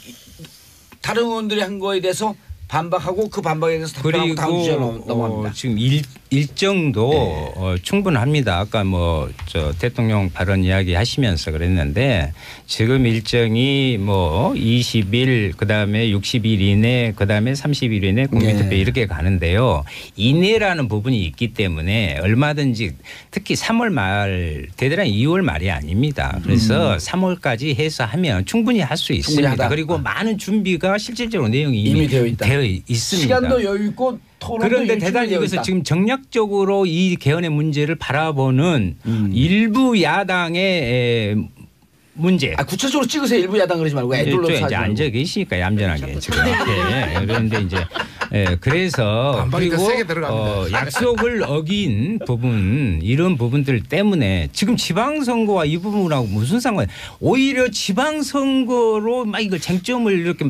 S1: 다른 의원들이 한 거에 대해서 반박하고 그 반박에 대해서 답변하고 다음 주제로 넘어갑니다.
S4: 지금 일정도 충분합니다. 아까 뭐 저 대통령 발언 이야기 하시면서 그랬는데 지금 일정이 뭐 20일 그다음에 60일 이내 그다음에 30일 이내 국민투표 이렇게 가는데요. 이내라는 부분이 있기 때문에 얼마든지 특히 3월 말 대대란 2월 말이 아닙니다. 그래서 3월까지 해서 하면 충분히 할 수 있습니다.
S1: 충분하다.
S4: 그리고 많은 준비가 실질적으로 내용이
S1: 이미 되어 있다.
S4: 있습니다.
S1: 시간도 여유 있고 토론도
S4: 그런데 대단히 이것은 지금 정략적으로 이 개헌의 문제를 바라보는 일부 야당의 문제.
S1: 구체적으로 찍으세요. 일부 야당 그러지 말고 애들로
S4: 이제 앉아 계시니까 얌전하게 지금 앞에. 그런데 이제 그래서
S3: 반박이 더
S4: 그리고
S3: 세게 들어갑니다.
S4: 약속을 어긴 부분 이런 부분들 때문에 지금 지방선거와 이 부분하고 무슨 상관이에요. 오히려 지방선거로 막 이걸 쟁점을 이렇게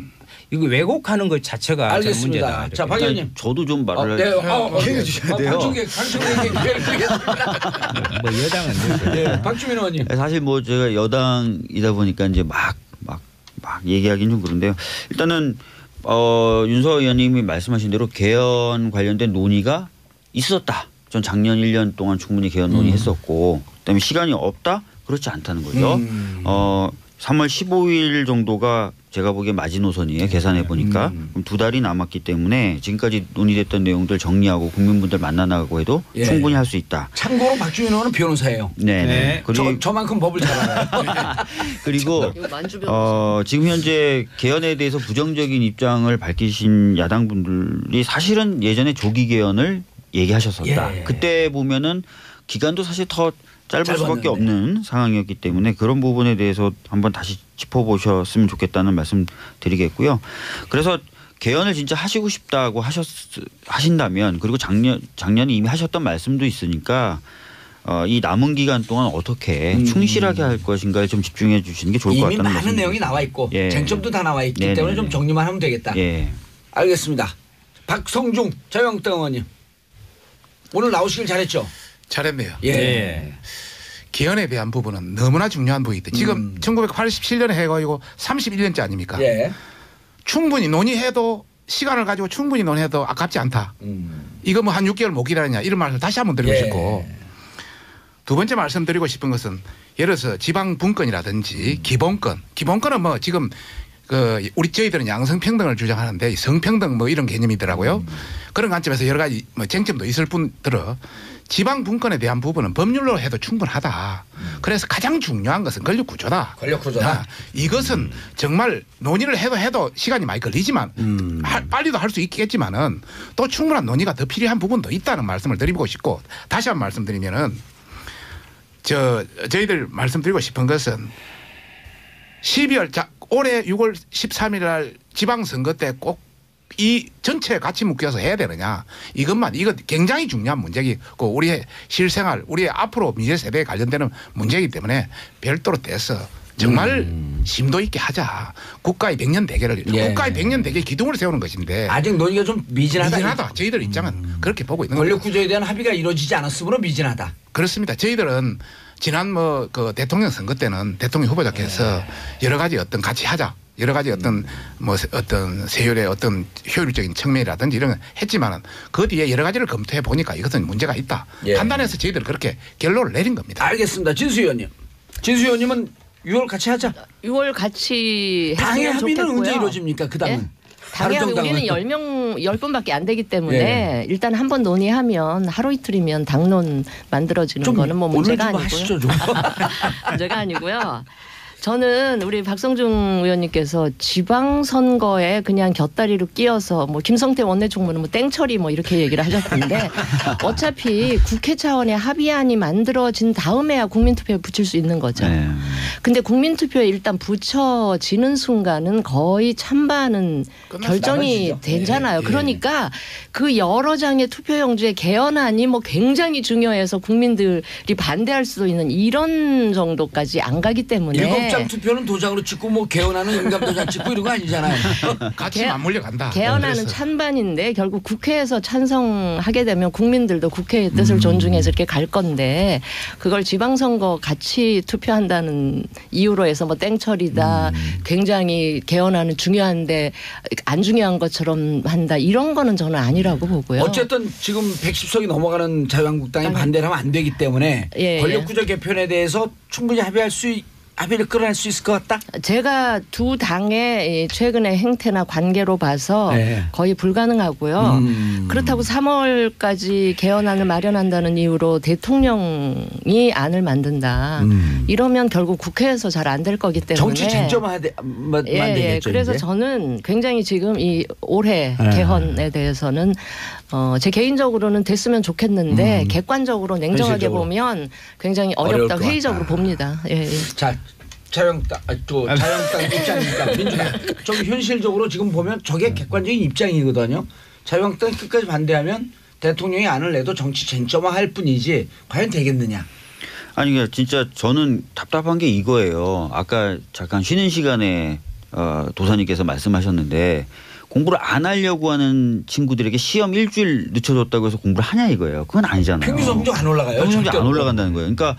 S4: 이거 왜곡하는 것 자체가
S1: 알겠습니다.
S4: 문제다. 이렇게.
S1: 자, 박 의원님.
S2: 저도 좀 말을
S1: 얘기해 주셔야 돼요. 방청객
S4: 뭐 여당은
S1: 박주민 의원님.
S2: 사실 뭐 제가 여당이다 보니까 이제 막 얘기하기는 좀 그런데요. 일단은 윤석 의원님이 말씀하신 대로 개헌 관련된 논의가 있었다. 전 작년 1년 동안 충분히 개헌 논의했었고 그다음에 시간이 없다? 그렇지 않다는 거죠. 3월 15일 정도가 제가 보기에 마지노선이에요. 계산해 보니까. 그럼 2달이 남았기 때문에 지금까지 논의됐던 내용들 정리하고 국민분들 만나나가고 해도 충분히 할 수 있다.
S1: 참고로 박주민 의원은 변호사예요.
S2: 네. 그리고
S1: 저만큼 법을 잘 알아요.
S2: 그리고 지금 현재 개헌에 대해서 부정적인 입장을 밝히신 야당분들이 사실은 예전에 조기 개헌을 얘기하셨었다. 그때 보면은 기간도 사실 더 짧을 수밖에 없는 상황이었기 때문에 그런 부분에 대해서 한번 다시 짚어보셨으면 좋겠다는 말씀 드리겠고요. 그래서 개헌을 진짜 하시고 싶다고 하신다면 그리고 작년에 이미 하셨던 말씀도 있으니까 이 남은 기간 동안 어떻게 충실하게 할 것인가에 좀 집중해 주시는 게 좋을 것 같다는
S1: 이미 많은
S2: 말씀.
S1: 내용이 나와 있고 쟁점도 다 나와 있기 때문에 좀 정리만 하면 되겠다. 알겠습니다. 박성중 자유한국당 의원님. 오늘 나오시길 잘했죠?
S3: 잘했네요.
S5: 개헌에
S3: 대한 부분은 너무나 중요한 부분이다. 지금 1987년에 해가지고 31년째 아닙니까? 충분히 논의해도 시간을 가지고 충분히 논의해도 아깝지 않다. 이거 뭐 한 6개월 못 기다리냐 이런 말씀을 다시 한번 드리고 싶고 두 번째 말씀드리고 싶은 것은 예를 들어서 지방 분권이라든지 기본권은 뭐 지금 우리 저희들은 양성평등을 주장하는데 성평등 뭐 이런 개념이더라고요. 그런 관점에서 여러 가지 뭐 쟁점도 있을 뿐더러 지방 분권에 대한 부분은 법률로 해도 충분하다. 그래서 가장 중요한 것은 권력 구조다. 이것은 정말 논의를 해도 시간이 많이 걸리지만 빨리도 할 수 있겠지만은 또 충분한 논의가 더 필요한 부분도 있다는 말씀을 드리고 싶고 다시 한번 말씀드리면은 저희들 말씀드리고 싶은 것은 12월 올해 6월 13일 날 지방선거 때 꼭 이 전체 같이 묶여서 해야 되느냐 이거 굉장히 중요한 문제이고 우리의 실생활 우리의 앞으로 미래 세대에 관련되는 문제이기 때문에 별도로 떼서 정말 심도 있게 하자. 국가의 100년 대계를 국가의 100년 대계 기둥을 세우는 것인데
S1: 아직 논의가 좀 미진하다.
S3: 저희들 입장은 그렇게 보고 있는
S1: 권력 구조에 대한 합의가 이루어지지 않았으므로 미진하다.
S3: 그렇습니다. 저희들은 지난 뭐 그 대통령 선거 때는 대통령 후보자께서 여러 가지 어떤 같이 하자. 여러 가지 어떤 뭐 어떤 세율의 어떤 효율적인 측면이라든지 이런 걸 했지만은 그 뒤에 여러 가지를 검토해 보니까 이것은 문제가 있다. 판단해서 저희들 그렇게 결론을 내린 겁니다.
S1: 알겠습니다. 진수 의원님. 진수 의원님은 6월 같이 하자.
S5: 6월 같이
S1: 당의
S5: 했으면
S1: 합의는
S5: 좋겠고요.
S1: 언제 이루어집니까? 그 당은.
S5: 예? 당연히 우리는 10분밖에 안 되기 때문에 일단 한번 논의하면 하루 이틀이면 당론 만들어지는 거는 뭐 문제가 아니고요.
S1: 하시죠, 좀.
S5: 문제가 아니고요. 저는 우리 박성중 의원님께서 지방선거에 그냥 곁다리로 끼어서 뭐 김성태 원내총무는 뭐 땡처리 뭐 이렇게 얘기를 하셨는데 어차피 국회 차원의 합의안이 만들어진 다음에야 국민투표에 붙일 수 있는 거죠. 근데 국민투표에 일단 붙여지는 순간은 거의 찬반은 결정이 되잖아요. 그러니까 그 여러 장의 투표용지의 개헌안이 뭐 굉장히 중요해서 국민들이 반대할 수도 있는 이런 정도까지 안 가기 때문에
S1: 7장 투표는 도장으로 찍고 뭐 개헌하는 인감도장 찍고 이런 거 아니잖아요.
S3: 같이 맞물려 간다.
S5: 개헌하는 찬반인데 결국 국회에서 찬성하게 되면 국민들도 국회의 뜻을 존중해서 이렇게 갈 건데 그걸 지방선거 같이 투표한다는 이유로 해서 뭐 땡처리다 굉장히 개헌하는 중요한데 안 중요한 것처럼 한다 이런 거는 저는 아니라고 보고요.
S1: 어쨌든 지금 110석이 넘어가는 자유한국당이 반대를 하면 안 되기 때문에 권력구조 개편에 대해서 충분히 합의를 끌어낼 수 있을 것 같다?
S5: 제가 두 당의 최근의 행태나 관계로 봐서 거의 불가능하고요. 그렇다고 3월까지 개헌안을 마련한다는 이유로 대통령이 안을 만든다. 이러면 결국 국회에서 잘 안 될 거기 때문에.
S1: 정치 쟁점화 만들겠죠.
S5: 그래서
S1: 이제?
S5: 저는 굉장히 지금 이 올해 개헌에 대해서는 제 개인적으로는 됐으면 좋겠는데 객관적으로 냉정하게
S1: 현실적으로.
S5: 보면 굉장히 어렵다.
S1: 어려울 것
S5: 회의적으로
S1: 같다.
S5: 봅니다.
S1: 자, 자유한국당 입장입니까? 민주당. 좀 현실적으로 지금 보면 저게 객관적인 입장이거든요. 자유한국당이 끝까지 반대하면 대통령이 안을 내도 정치 쟁점화할 뿐이지 과연 되겠느냐.
S2: 아니 그러니까 진짜 저는 답답한 게 이거예요. 아까 잠깐 쉬는 시간에 도사님께서 말씀하셨는데 공부를 안 하려고 하는 친구들에게 시험 일주일 늦춰줬다고 해서 공부를 하냐 이거예요. 그건 아니잖아요.
S1: 평균 성적 안 올라가요.
S2: 평균 성적 안
S1: 절대로.
S2: 올라간다는 거예요. 그러니까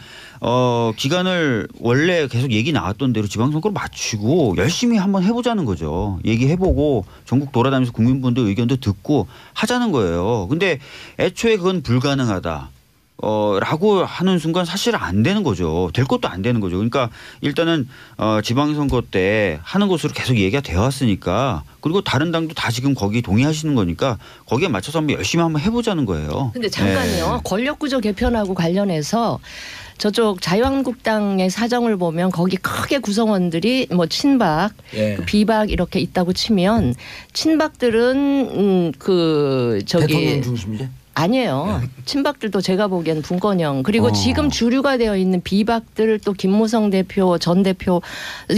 S2: 기간을 원래 계속 얘기 나왔던 대로 지방선거로 맞추고 열심히 한번 해보자는 거죠. 얘기해보고 전국 돌아다니면서 국민분들 의견도 듣고 하자는 거예요. 근데 애초에 그건 불가능하다. 라고 하는 순간 사실 안 되는 거죠. 될 것도 안 되는 거죠. 그러니까 일단은 지방선거 때 하는 것으로 계속 얘기가 되어 왔으니까 그리고 다른 당도 다 지금 거기 동의하시는 거니까 거기에 맞춰서 한번 열심히 한번 해보자는 거예요.
S5: 근데 잠깐요. 권력구조 개편하고 관련해서 저쪽 자유한국당의 사정을 보면 거기 크게 구성원들이 뭐 친박, 비박 이렇게 있다고 치면 친박들은
S1: 대통령 중심제?
S5: 아니에요. 친박들도 제가 보기엔 분권형 그리고 지금 주류가 되어 있는 비박들 또 김무성 대표 전 대표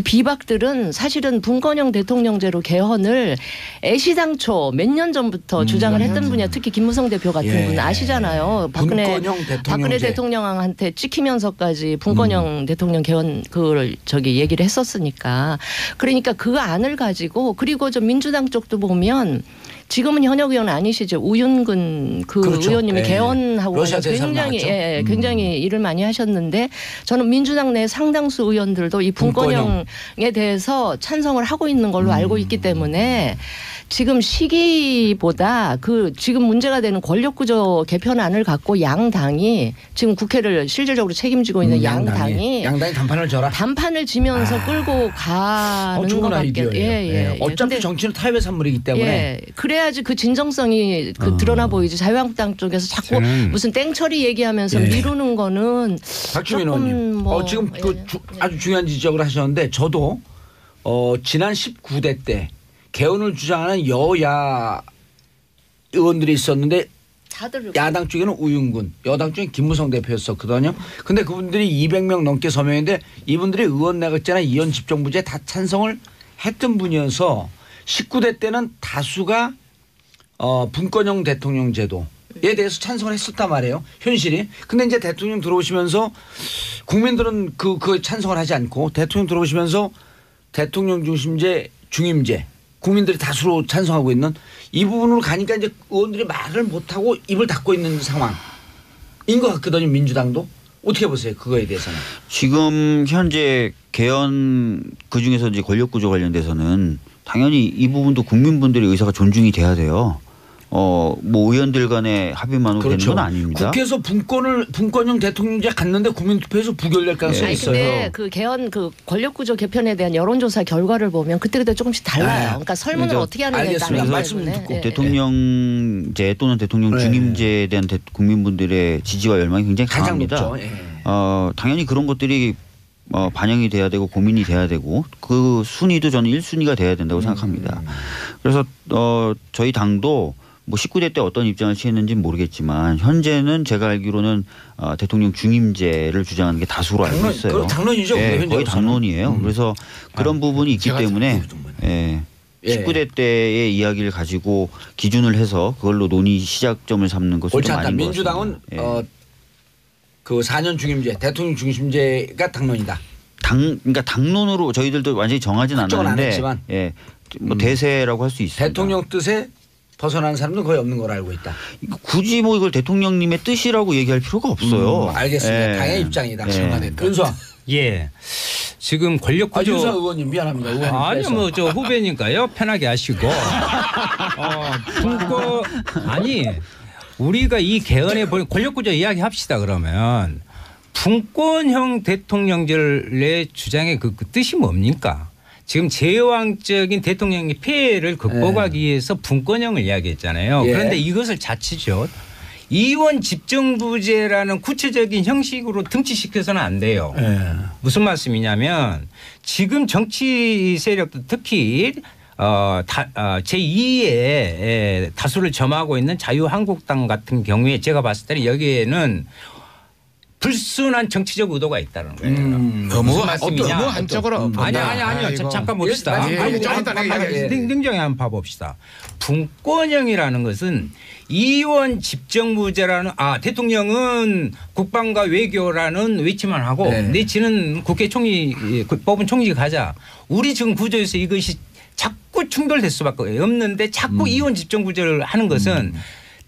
S5: 비박들은 사실은 분권형 대통령제로 개헌을 애시당초 몇 년 전부터 주장을 했던 분이야. 특히 김무성 대표 같은 분 아시잖아요. 박근혜 대통령한테 찍히면서까지 분권형 대통령 개헌 그걸 얘기를 했었으니까 그러니까 그 안을 가지고 그리고 저 민주당 쪽도 보면 지금은 현역 의원 아니시죠. 우윤근
S1: 그렇죠.
S5: 의원님이 개헌하고
S1: 굉장히
S5: 굉장히 일을 많이 하셨는데 저는 민주당 내 상당수 의원들도 이 분권형에 대해서 찬성을 하고 있는 걸로 알고 있기 때문에 지금 시기보다 지금 문제가 되는 권력구조 개편안을 갖고 양당이 지금 국회를 실질적으로 책임지고 있는 양당이
S1: 단판을 져라.
S5: 단판을 지면서 끌고 가는 것 같아요.
S1: 어차피 정치는 타협의 산물이기 때문에.
S5: 그래야지 그 진정성이 드러나 보이지. 자유한국당 쪽에서 자꾸 무슨 땡처리 얘기하면서 미루는 거는
S1: 박주민 의원님. 지금 아주 중요한 지적을 하셨는데 저도 지난 19대 때 개헌을 주장하는 여야 의원들이 있었는데 야당 쪽에는 우윤근, 여당 쪽에 김무성 대표였었거든요. 근데 그분들이 200명 넘게 서명했는데 이분들이 의원 내각제나 이원 집정부제 다 찬성을 했던 분이어서 19대 때는 다수가 분권형 대통령 제도에 대해서 찬성을 했었단 말이에요. 현실이. 근데 이제 대통령 들어오시면서 국민들은 그 찬성을 하지 않고 대통령 들어오시면서 대통령 중심제, 중임제 국민들이 다수로 찬성하고 있는 이 부분으로 가니까 이제 의원들이 말을 못하고 입을 닫고 있는 상황인 것 같거든요. 민주당도. 어떻게 보세요? 그거에 대해서는.
S2: 지금 현재 개헌 그중에서 이제 권력구조 관련돼서는 당연히 이 부분도 국민분들의 의사가 존중이 돼야 돼요. 뭐 의원들 간의 합의만으로
S1: 그렇죠.
S2: 되는 건 아닙니다.
S1: 국회에서 분권형 대통령제 갔는데 국민투표에서 부결될 가능성이
S5: 아니,
S1: 있어요.
S5: 근데 그 개헌 그 권력구조 개편에 대한 여론조사 결과를 보면 그때그때 조금씩 달라요. 그러니까 설문을
S2: 그러니까
S5: 어떻게 하느냐에
S1: 알겠습니다.
S5: 따라
S1: 말씀 듣고.
S2: 대통령제 또는 대통령
S1: 네.
S2: 중임제에 대한 국민분들의 지지와 열망이 굉장히
S1: 가장
S2: 강합니다.
S1: 높죠. 예.
S2: 당연히 그런 것들이 반영이 돼야 되고 고민이 돼야 되고 그 순위도 저는 1순위가 돼야 된다고 생각합니다. 그래서 저희 당도 뭐 19대 때 어떤 입장을 취했는지는 모르겠지만 현재는 제가 알기로는 대통령 중임제를 주장하는 게 다수로 알고 있어요.
S1: 그건 당론이죠.
S2: 네, 거의 당론이에요. 그래서 그런 부분이 있기 때문에 19대 때의 이야기를 가지고 기준을 해서 그걸로 논의 시작점을 삼는 것은
S1: 옳지
S2: 좀
S1: 않다.
S2: 아닌 것
S1: 민주당은
S2: 같습니다.
S1: 그 4년 중임제, 대통령 중심제가 당론이다.
S2: 그러니까 당론으로 저희들도 완전히 정하진
S1: 확정은 안
S2: 않았는데
S1: 했지만.
S2: 뭐 대세라고 할 수 있습니다.
S1: 대통령 뜻에 벗어나는 사람도 거의 없는 걸로 알고 있다.
S2: 굳이 뭐 이걸 대통령님의 뜻이라고 얘기할 필요가 없어요.
S1: 알겠습니다.
S2: 예.
S1: 당의 입장이다.
S2: 예.
S1: 윤수아.
S4: 예. 지금 권력구조
S1: 윤수아 의원님 미안합니다. 의원님
S4: 아니요,
S1: 뺏어.
S4: 뭐 저 후배니까요. 편하게 하시고. 아니 우리가 이 개헌에 보면 권력구조 이야기합시다 그러면 분권형 대통령제의 주장의 그 뜻이 뭡니까? 지금 제왕적인 대통령의 폐해를 극복하기 위해서 분권형을 이야기했잖아요.
S1: 예.
S4: 그런데 이것을 자칫 이원 집정부제라는 구체적인 형식으로 등치시켜서는 안 돼요. 무슨 말씀이냐면 지금 정치 세력도 특히 제2의 다수를 점하고 있는 자유한국당 같은 경우에 제가 봤을 때는 여기에는 불순한 정치적 의도가 있다는 거예요.
S3: 너무
S4: 말씀이냐?
S3: 너무 한쪽으로
S4: 아니요. 잠깐 봅시다. 냉정히 한번 봐봅시다. 분권형이라는 것은 이원 집정부제라는 대통령은 국방과 외교라는 외치만 하고 내지는 국회 총리 법원 총리 가자. 우리 지금 구조에서 이것이 자꾸 충돌될 수밖에 없는데 자꾸 이원 집정부제를 하는 것은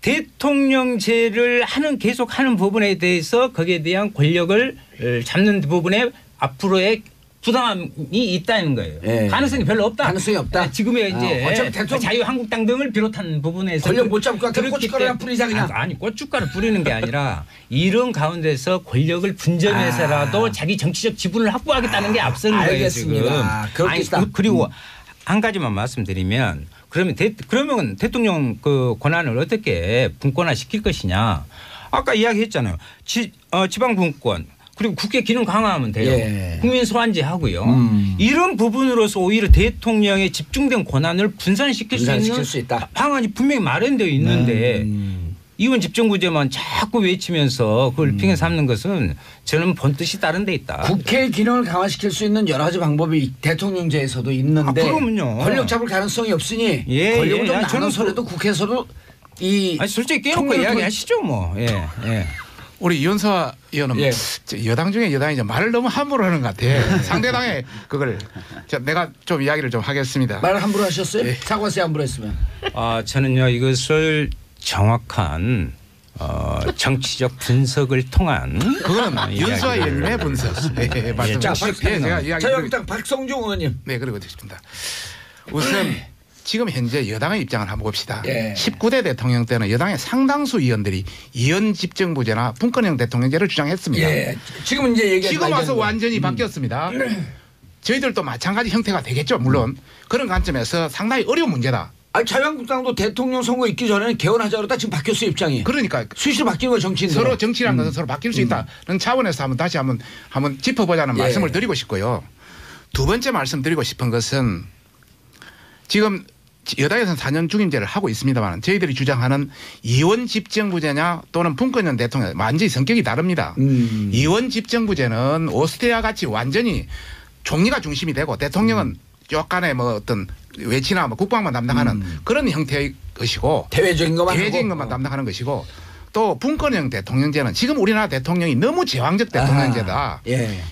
S4: 대통령제를 계속 하는 부분에 대해서 거기에 대한 권력을 잡는 부분에 앞으로의 부담이 있다는 거예요.
S1: 예.
S4: 가능성이 별로 없다.
S1: 가능성이 없다.
S4: 지금의 이제
S1: 어차피 대통령
S4: 자유한국당 등을 비롯한 부분에서
S1: 권력 못 잡을 것 같아.
S4: 그렇기
S1: 고춧가루
S4: 때문에
S1: 뿌리자 그냥.
S4: 아니 고춧가루 뿌리는 게 아니라 이런 가운데서 권력을 분점해서라도 자기 정치적 지분을 확보하겠다는 게 앞서는 거예요 지금.
S1: 알겠습니다. 그렇겠다.
S4: 그리고 한 가지만 말씀드리면 그러면 대통령 그 권한을 어떻게 분권화 시킬 것이냐. 아까 이야기했잖아요. 지방 분권 그리고 국회 기능 강화하면 돼요.
S1: 예.
S4: 국민 소환제 하고요. 이런 부분으로서 오히려 대통령의 집중된 권한을 분산시킬 수 있는 방안이 분명히 마련되어 있는데 이원 집정부제만 자꾸 외치면서 그걸 핑계 삼는 것은 저는 본 뜻이 다른 데 있다.
S1: 국회 기능을 강화시킬 수 있는 여러 가지 방법이 대통령제에서도 있는데
S4: 그러면요.
S1: 권력 잡을 가능성이 없으니 권력을 좀 나눠서라도 국회에서도
S4: 솔직히 깨놓고 이야기하시죠 뭐. 예.
S3: 우리 윤수아 의원은 여당 중에 여당이 말을 너무 함부로 하는 것 같아. 상대당에 그걸 내가 좀 이야기를 좀 하겠습니다.
S1: 말을 함부로 하셨어요? 사과하세요. 함부로 했으면.
S4: 저는요 이것을 정확한 정치적 분석을 통한
S3: 그거는 윤수아 의원님의 분석.
S1: 자유한국당 박성중 의원님.
S3: 네, 그리고 됐습니다. 우선 지금 현재 여당의 입장을 한번 봅시다. 19대 대통령 때는 여당의 상당수 의원들이 이원 집정부제나 분권형 대통령제를 주장했습니다.
S1: 지금 이제
S3: 지금 와서 완전히 바뀌었습니다. 저희들도 마찬가지 형태가 되겠죠. 물론 그런 관점에서 상당히 어려운 문제다.
S1: 자유한국당도 대통령 선거 있기 전에는 개헌하자 그러다 지금 바뀌었어요 입장이.
S3: 그러니까
S1: 수시로 바뀌는 거예요 정치인들.
S3: 서로 정치라는 것은 서로 바뀔 수 있다는 차원에서 다시 한번 짚어보자는 말씀을 드리고 싶고요. 두 번째 말씀드리고 싶은 것은 지금 여당에서는 4년 중임제를 하고 있습니다만 저희들이 주장하는 이원 집정부제냐 또는 분권형 대통령 완전히 성격이 다릅니다. 이원 집정부제는 오스트리아 같이 완전히 총리가 중심이 되고 대통령은 약간의 뭐 어떤 외치나 뭐 국방만 담당하는 그런 형태의 것이고
S1: 대외적인
S3: 것만 담당하는 것이고 또 분권형 대통령제는 지금 우리나라 대통령이 너무 제왕적 대통령제다.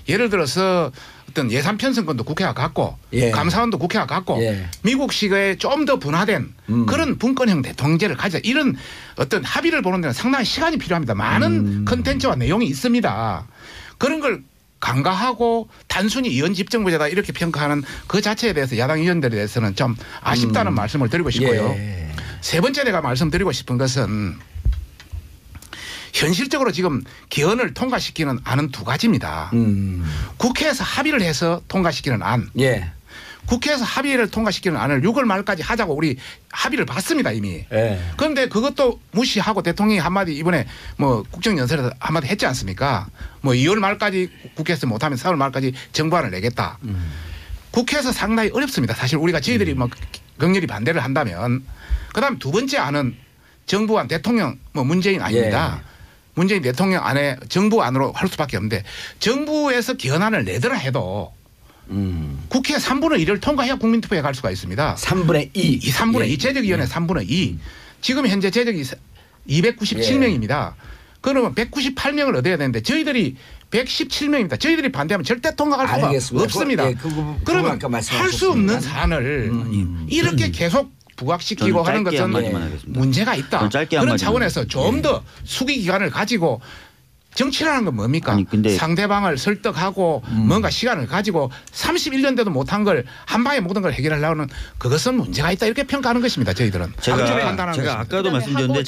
S3: 예를 들어서 어떤 예산 편성권도 국회가 갖고
S1: 예.
S3: 감사원도 국회가 갖고
S1: 예.
S3: 미국식의 좀 더 분화된 그런 분권형 대통령제를 가지자 이런 어떤 합의를 보는 데는 상당히 시간이 필요합니다. 많은 컨텐츠와 내용이 있습니다. 그런 걸 간과하고 단순히 이원 집정부제다 이렇게 평가하는 그 자체에 대해서 야당 의원들에 대해서는 좀 아쉽다는 말씀을 드리고 싶고요.
S1: 예.
S3: 세 번째 내가 말씀드리고 싶은 것은 현실적으로 지금 개헌을 통과시키는 안은 두 가지입니다. 국회에서 합의를 해서 통과시키는 안.
S1: 예.
S3: 국회에서 합의를 통과시키는 안을 6월 말까지 하자고 우리 합의를 봤습니다 이미.
S1: 예.
S3: 그런데 그것도 무시하고 대통령이 한마디 이번에 뭐 국정연설에서 한마디 했지 않습니까? 뭐 2월 말까지 국회에서 못하면 4월 말까지 정부안을 내겠다. 국회에서 상당히 어렵습니다. 사실 우리가 저희들이 뭐 격렬히 반대를 한다면. 그다음 두 번째 안은 정부안 대통령 뭐 문재인 아닙니다.
S1: 예.
S3: 문재인 대통령 안에 정부 안으로 할 수밖에 없는데 정부에서 개헌안을 내더라 해도 국회 3분의 1을 통과해야 국민투표에 갈 수가 있습니다.
S1: 3분의 2.
S3: 이 3분의
S1: 예.
S3: 2 재적위원회 3분의 2. 지금 현재 재적이 297명입니다. 그러면 198명을 얻어야 되는데 저희들이 117명입니다. 저희들이 반대하면 절대 통과할 수가
S1: 알겠습니다.
S3: 없습니다.
S1: 예, 그거
S3: 그러면
S1: 아까
S3: 할 수
S1: 말씀하셨습니다.
S3: 없는 사안을 이렇게 계속 부각시키고 하는
S2: 짧게
S3: 것은
S2: 한마디만 하겠습니다.
S3: 문제가 있다.
S2: 저는 짧게
S3: 그런
S2: 한마디만
S3: 차원에서 좀 더 수기 기간을 가지고 정치라는 건 뭡니까?
S2: 아니, 근데
S3: 상대방을 설득하고 뭔가 시간을 가지고 31년대도 못한 걸 한 방에 모든 걸 해결하려는 그것은 문제가 있다 이렇게 평가하는 것입니다. 저희들은.
S2: 제가 아까도 말씀드렸는데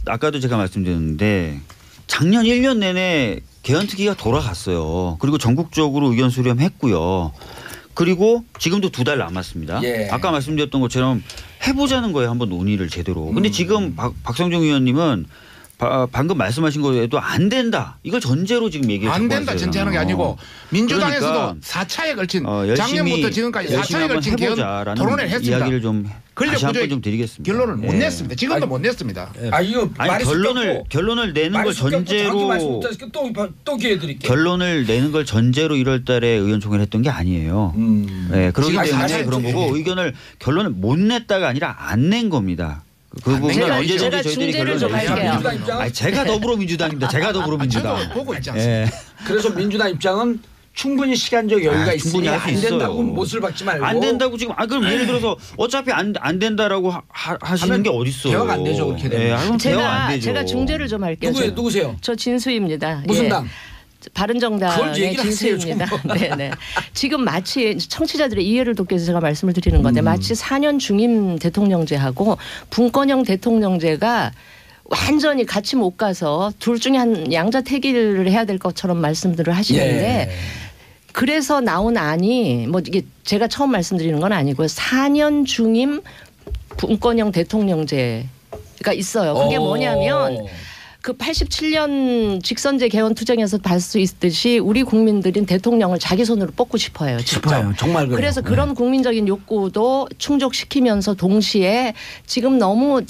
S2: 아까도 제가 말씀드렸는데 작년 1년 내내 개헌특위가 돌아갔어요. 그리고 전국적으로 의견 수렴했고요. 그리고 지금도 2달 남았습니다.
S1: 예.
S2: 아까 말씀드렸던 것처럼 해보자는 거예요. 한번 논의를 제대로. 근데 지금 박성중 의원님은 방금 말씀하신 거에도 안 된다. 이걸 전제로 지금 얘기를
S3: 안 된다 전제하는 게 아니고 민주당에서도
S2: 그러니까
S3: 4차에 걸친
S2: 열심히,
S3: 작년부터 지금까지 4차에 걸친 개헌 토론을 했습니다.
S2: 이야기를 좀 다시 한번 좀 드리겠습니다.
S3: 결론을 못
S2: 예.
S3: 냈습니다. 지금도 못 냈습니다.
S1: 이거
S2: 아니 결론을 내는 걸 전제로
S1: 또 기회 드릴게요.
S2: 결론을 내는 걸 전제로 1월 달에 의원총회를 했던 게 아니에요. 네, 그렇기 때문에 그런 거고 결론을 못 냈다가 아니라 안 낸 겁니다. 그 부분은 언제든지
S5: 제가
S2: 저희들이
S5: 중재를 좀 할게요.
S2: 제가 더불어민주당입니다. 제가 더불어민주당.
S3: 저도 보고 있지 않습니까?
S1: 그래서 민주당 입장은 충분히 시간적 여유가 있으니
S2: 할수
S1: 안 된다고
S2: 있어요.
S1: 못을 박지 말고.
S2: 안 된다고 지금 그럼 예를 들어서 어차피 안 된다라고 하시는 게 어디 있어요?
S1: 개혁 안 되죠 그렇게 되면.
S5: 제가 중재를 좀 할게요.
S1: 누구세요?
S5: 저 진수입니다.
S1: 무슨
S5: 예.
S1: 당?
S5: 바른정당의 진수입니다. 네네. 지금 마치 청취자들의 이해를 돕기 위해서 제가 말씀을 드리는 건데 마치 4년 중임 대통령제하고 분권형 대통령제가 완전히 같이 못 가서 둘 중에 한 양자택일을 해야 될 것처럼 말씀들을 하시는데 그래서 나온 안이 뭐 이게 제가 처음 말씀드리는 건 아니고요. 4년 중임 분권형 대통령제가 있어요. 그게 뭐냐면 그 87년 직선제 개헌 투쟁에서 볼 수 있듯이 우리 국민들은 대통령을 자기 손으로 뽑고 싶어요.
S1: 싶어요. 정말 그래요.
S5: 그래서 그런 국민적인 욕구도 충족시키면서 동시에 지금 너무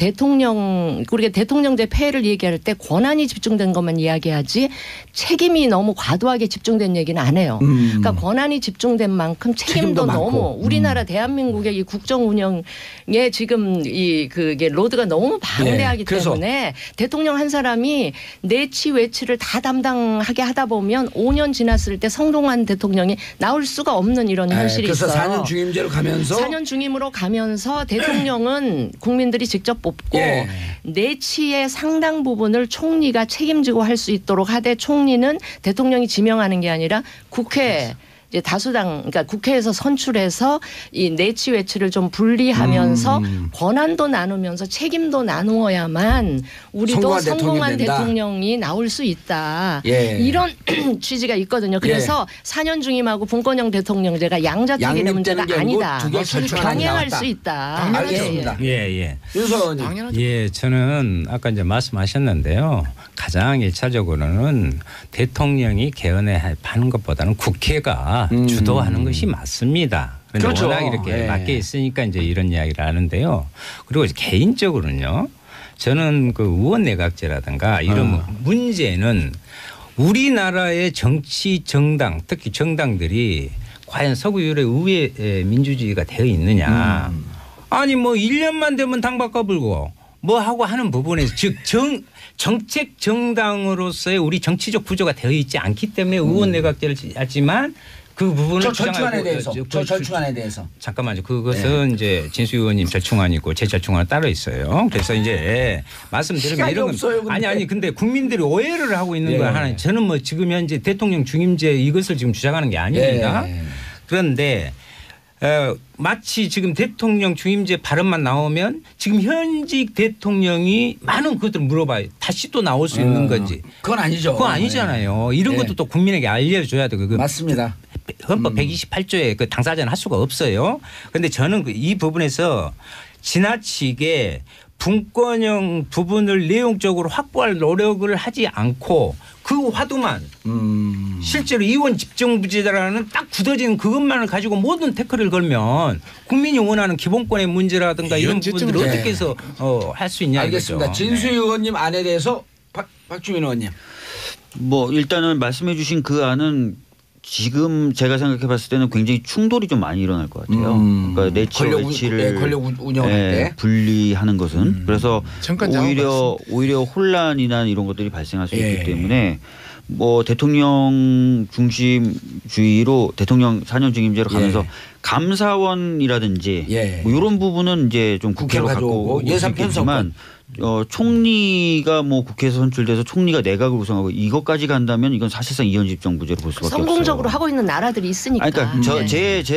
S5: 우리가 대통령제 폐해를 얘기할 때 권한이 집중된 것만 이야기하지 책임이 너무 과도하게 집중된 얘기는 안 해요. 그러니까 권한이 집중된 만큼 책임도 너무 우리나라 대한민국의 이 국정 운영에 지금 그게 로드가 너무 방대하기 때문에 대통령 한 사람이 내치 외치를 다 담당하게 하다 보면 5년 지났을 때 성동환 대통령이 나올 수가 없는 이런 현실이
S1: 그래서
S5: 있어요.
S1: 4년 중임제로 가면서
S5: 4년 중임으로 가면서 대통령은 국민들이 직접 뽑고 내치의 상당 부분을 총리가 책임지고 할 수 있도록 하되 총리는 대통령이 지명하는 게 아니라 국회 이제 다수당 그러니까 국회에서 선출해서 이 내치 외치를 좀 분리하면서 권한도 나누면서 책임도 나누어야만 우리도 성공한 대통령이 나올 수 있다. 이런 취지가 있거든요. 그래서 4년 중임하고 분권형 대통령제가 양자택일의 문제가 아니다. 병행할 수 있다.
S1: 알겠습니다.
S4: 윤석 의원님. 저는 아까 이제 말씀하셨는데요. 가장 1차적으로는 대통령이 개헌에 하는 것보다는 국회가 주도하는 것이 맞습니다. 그렇죠. 워낙 이렇게 맞게 있으니까 이제 이런 이야기를 하는데요. 그리고 개인적으로는요. 저는 그 의원 내각제라든가 이런 문제는 우리나라의 정치 정당 특히 정당들이 과연 서구 유럽의 의회 민주주의가 되어 있느냐. 아니 뭐 1년만 되면 당 바꿔불고 뭐 하고 하는 부분에서 즉 정책 정당으로서의 우리 정치적 구조가 되어 있지 않기 때문에 의원 내각제를 하지만 그 부분을
S1: 저 절충안에
S4: 주장하고
S1: 대해서. 저 절충안에 대해서.
S4: 잠깐만요. 그것은 이제 진수 의원님 절충안이 있고 제 절충안은 따로 있어요. 그래서 이제 말씀드리면 이런
S1: 없어요,
S4: 건 아니 근데 국민들이 오해를 하고 있는 거야. 하나 저는 뭐 지금 현재 대통령 중임제 이것을 지금 주장하는 게 아닙니다. 그런데 마치 지금 대통령 중임제 발언만 나오면 지금 현직 대통령이 많은 것들을 물어봐요. 다시 또 나올 수 있는 건지.
S1: 그건 아니죠.
S4: 그건 아니잖아요. 이런 것도 또 국민에게 알려줘야 되고.
S1: 맞습니다.
S4: 헌법 128조에 그 당사자는 할 수가 없어요. 그런데 저는 이 부분에서 지나치게 분권형 부분을 내용적으로 확보할 노력을 하지 않고 그 화두만 실제로 이원 집정부제라는 딱 굳어진 그것만을 가지고 모든 태클을 걸면 국민이 원하는 기본권의 문제라든가 이런 부분들을 어떻게 해서 할 수 있냐.
S1: 알겠습니다.
S4: 이거죠.
S1: 진수 의원님 안에 대해서 박주민 의원님.
S2: 뭐 일단은 말씀해 주신 그 안은 지금 제가 생각해 봤을 때는 굉장히 충돌이 좀 많이 일어날 것 같아요. 그러니까 내치와 외치를
S1: 권력 운영할 때
S2: 분리하는 것은 그래서 오히려 혼란이나 이런 것들이 발생할 수 있기 때문에 뭐 대통령 중심주의로 대통령 4년 중임제로 가면서 감사원이라든지 뭐 이런 부분은 이제 좀 국회로 갖고 올 수 있겠지만 총리가 뭐 국회에서 선출돼서 총리가 내각을 구성하고 이것까지 간다면 이건 사실상 이원집정부제로 볼 수밖에 없어요.
S5: 성공적으로 하고 있는 나라들이 있으니까.
S2: 그러니까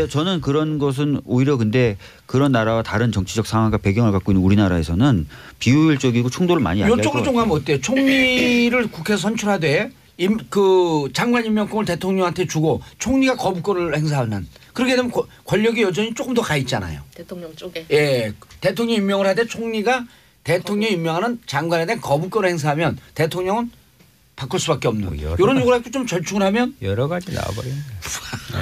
S2: 저는 그런 것은 오히려 근데 그런 나라와 다른 정치적 상황과 배경을 갖고 있는 우리나라에서는 비효율적이고 충돌을 많이 야기할 것 같아요.
S1: 이쪽으로 좀 가면 어때요? 총리를 국회에서 선출하되 그 장관 임명권을 대통령한테 주고 총리가 거부권을 행사하는 그렇게 되면 권력이 여전히 조금 더 가 있잖아요.
S5: 대통령 쪽에.
S1: 예, 대통령 임명을 하되 총리가 대통령 임명하는 장관에 대한 거부권을 행사하면 대통령은 바꿀 수밖에 없는 이런 요구를 갖고 좀 절충을 하면
S4: 여러 가지 나와버리는 거예요.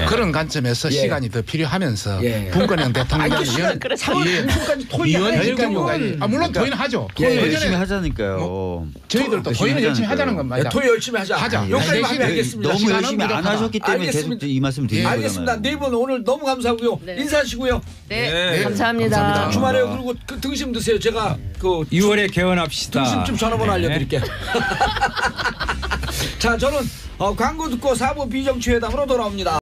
S3: 그런 관점에서 시간이 더 필요하면서 분권형 대통령 토의까지 물론 토의는 하죠.
S2: 열심히 하자니까요.
S3: 저희들도 토의는 열심히 하자는 건 맞아.
S1: 토의 열심히 하자. 여기까지 하면 알겠습니다.
S2: 너무 열심히 안 하셨기 때문에 계속 이 말씀 드리는 거잖아요.
S1: 알겠습니다. 네 분 오늘 너무 감사하고요. 인사하시고요.
S5: 네, 감사합니다.
S1: 주말에 그리고 그 등심 드세요. 제가 그
S4: 6월에 개원합시다.
S1: 등심 좀 전화번호 알려드릴게요. 자, 저는 광고 듣고 4부 비정치회담으로 돌아옵니다.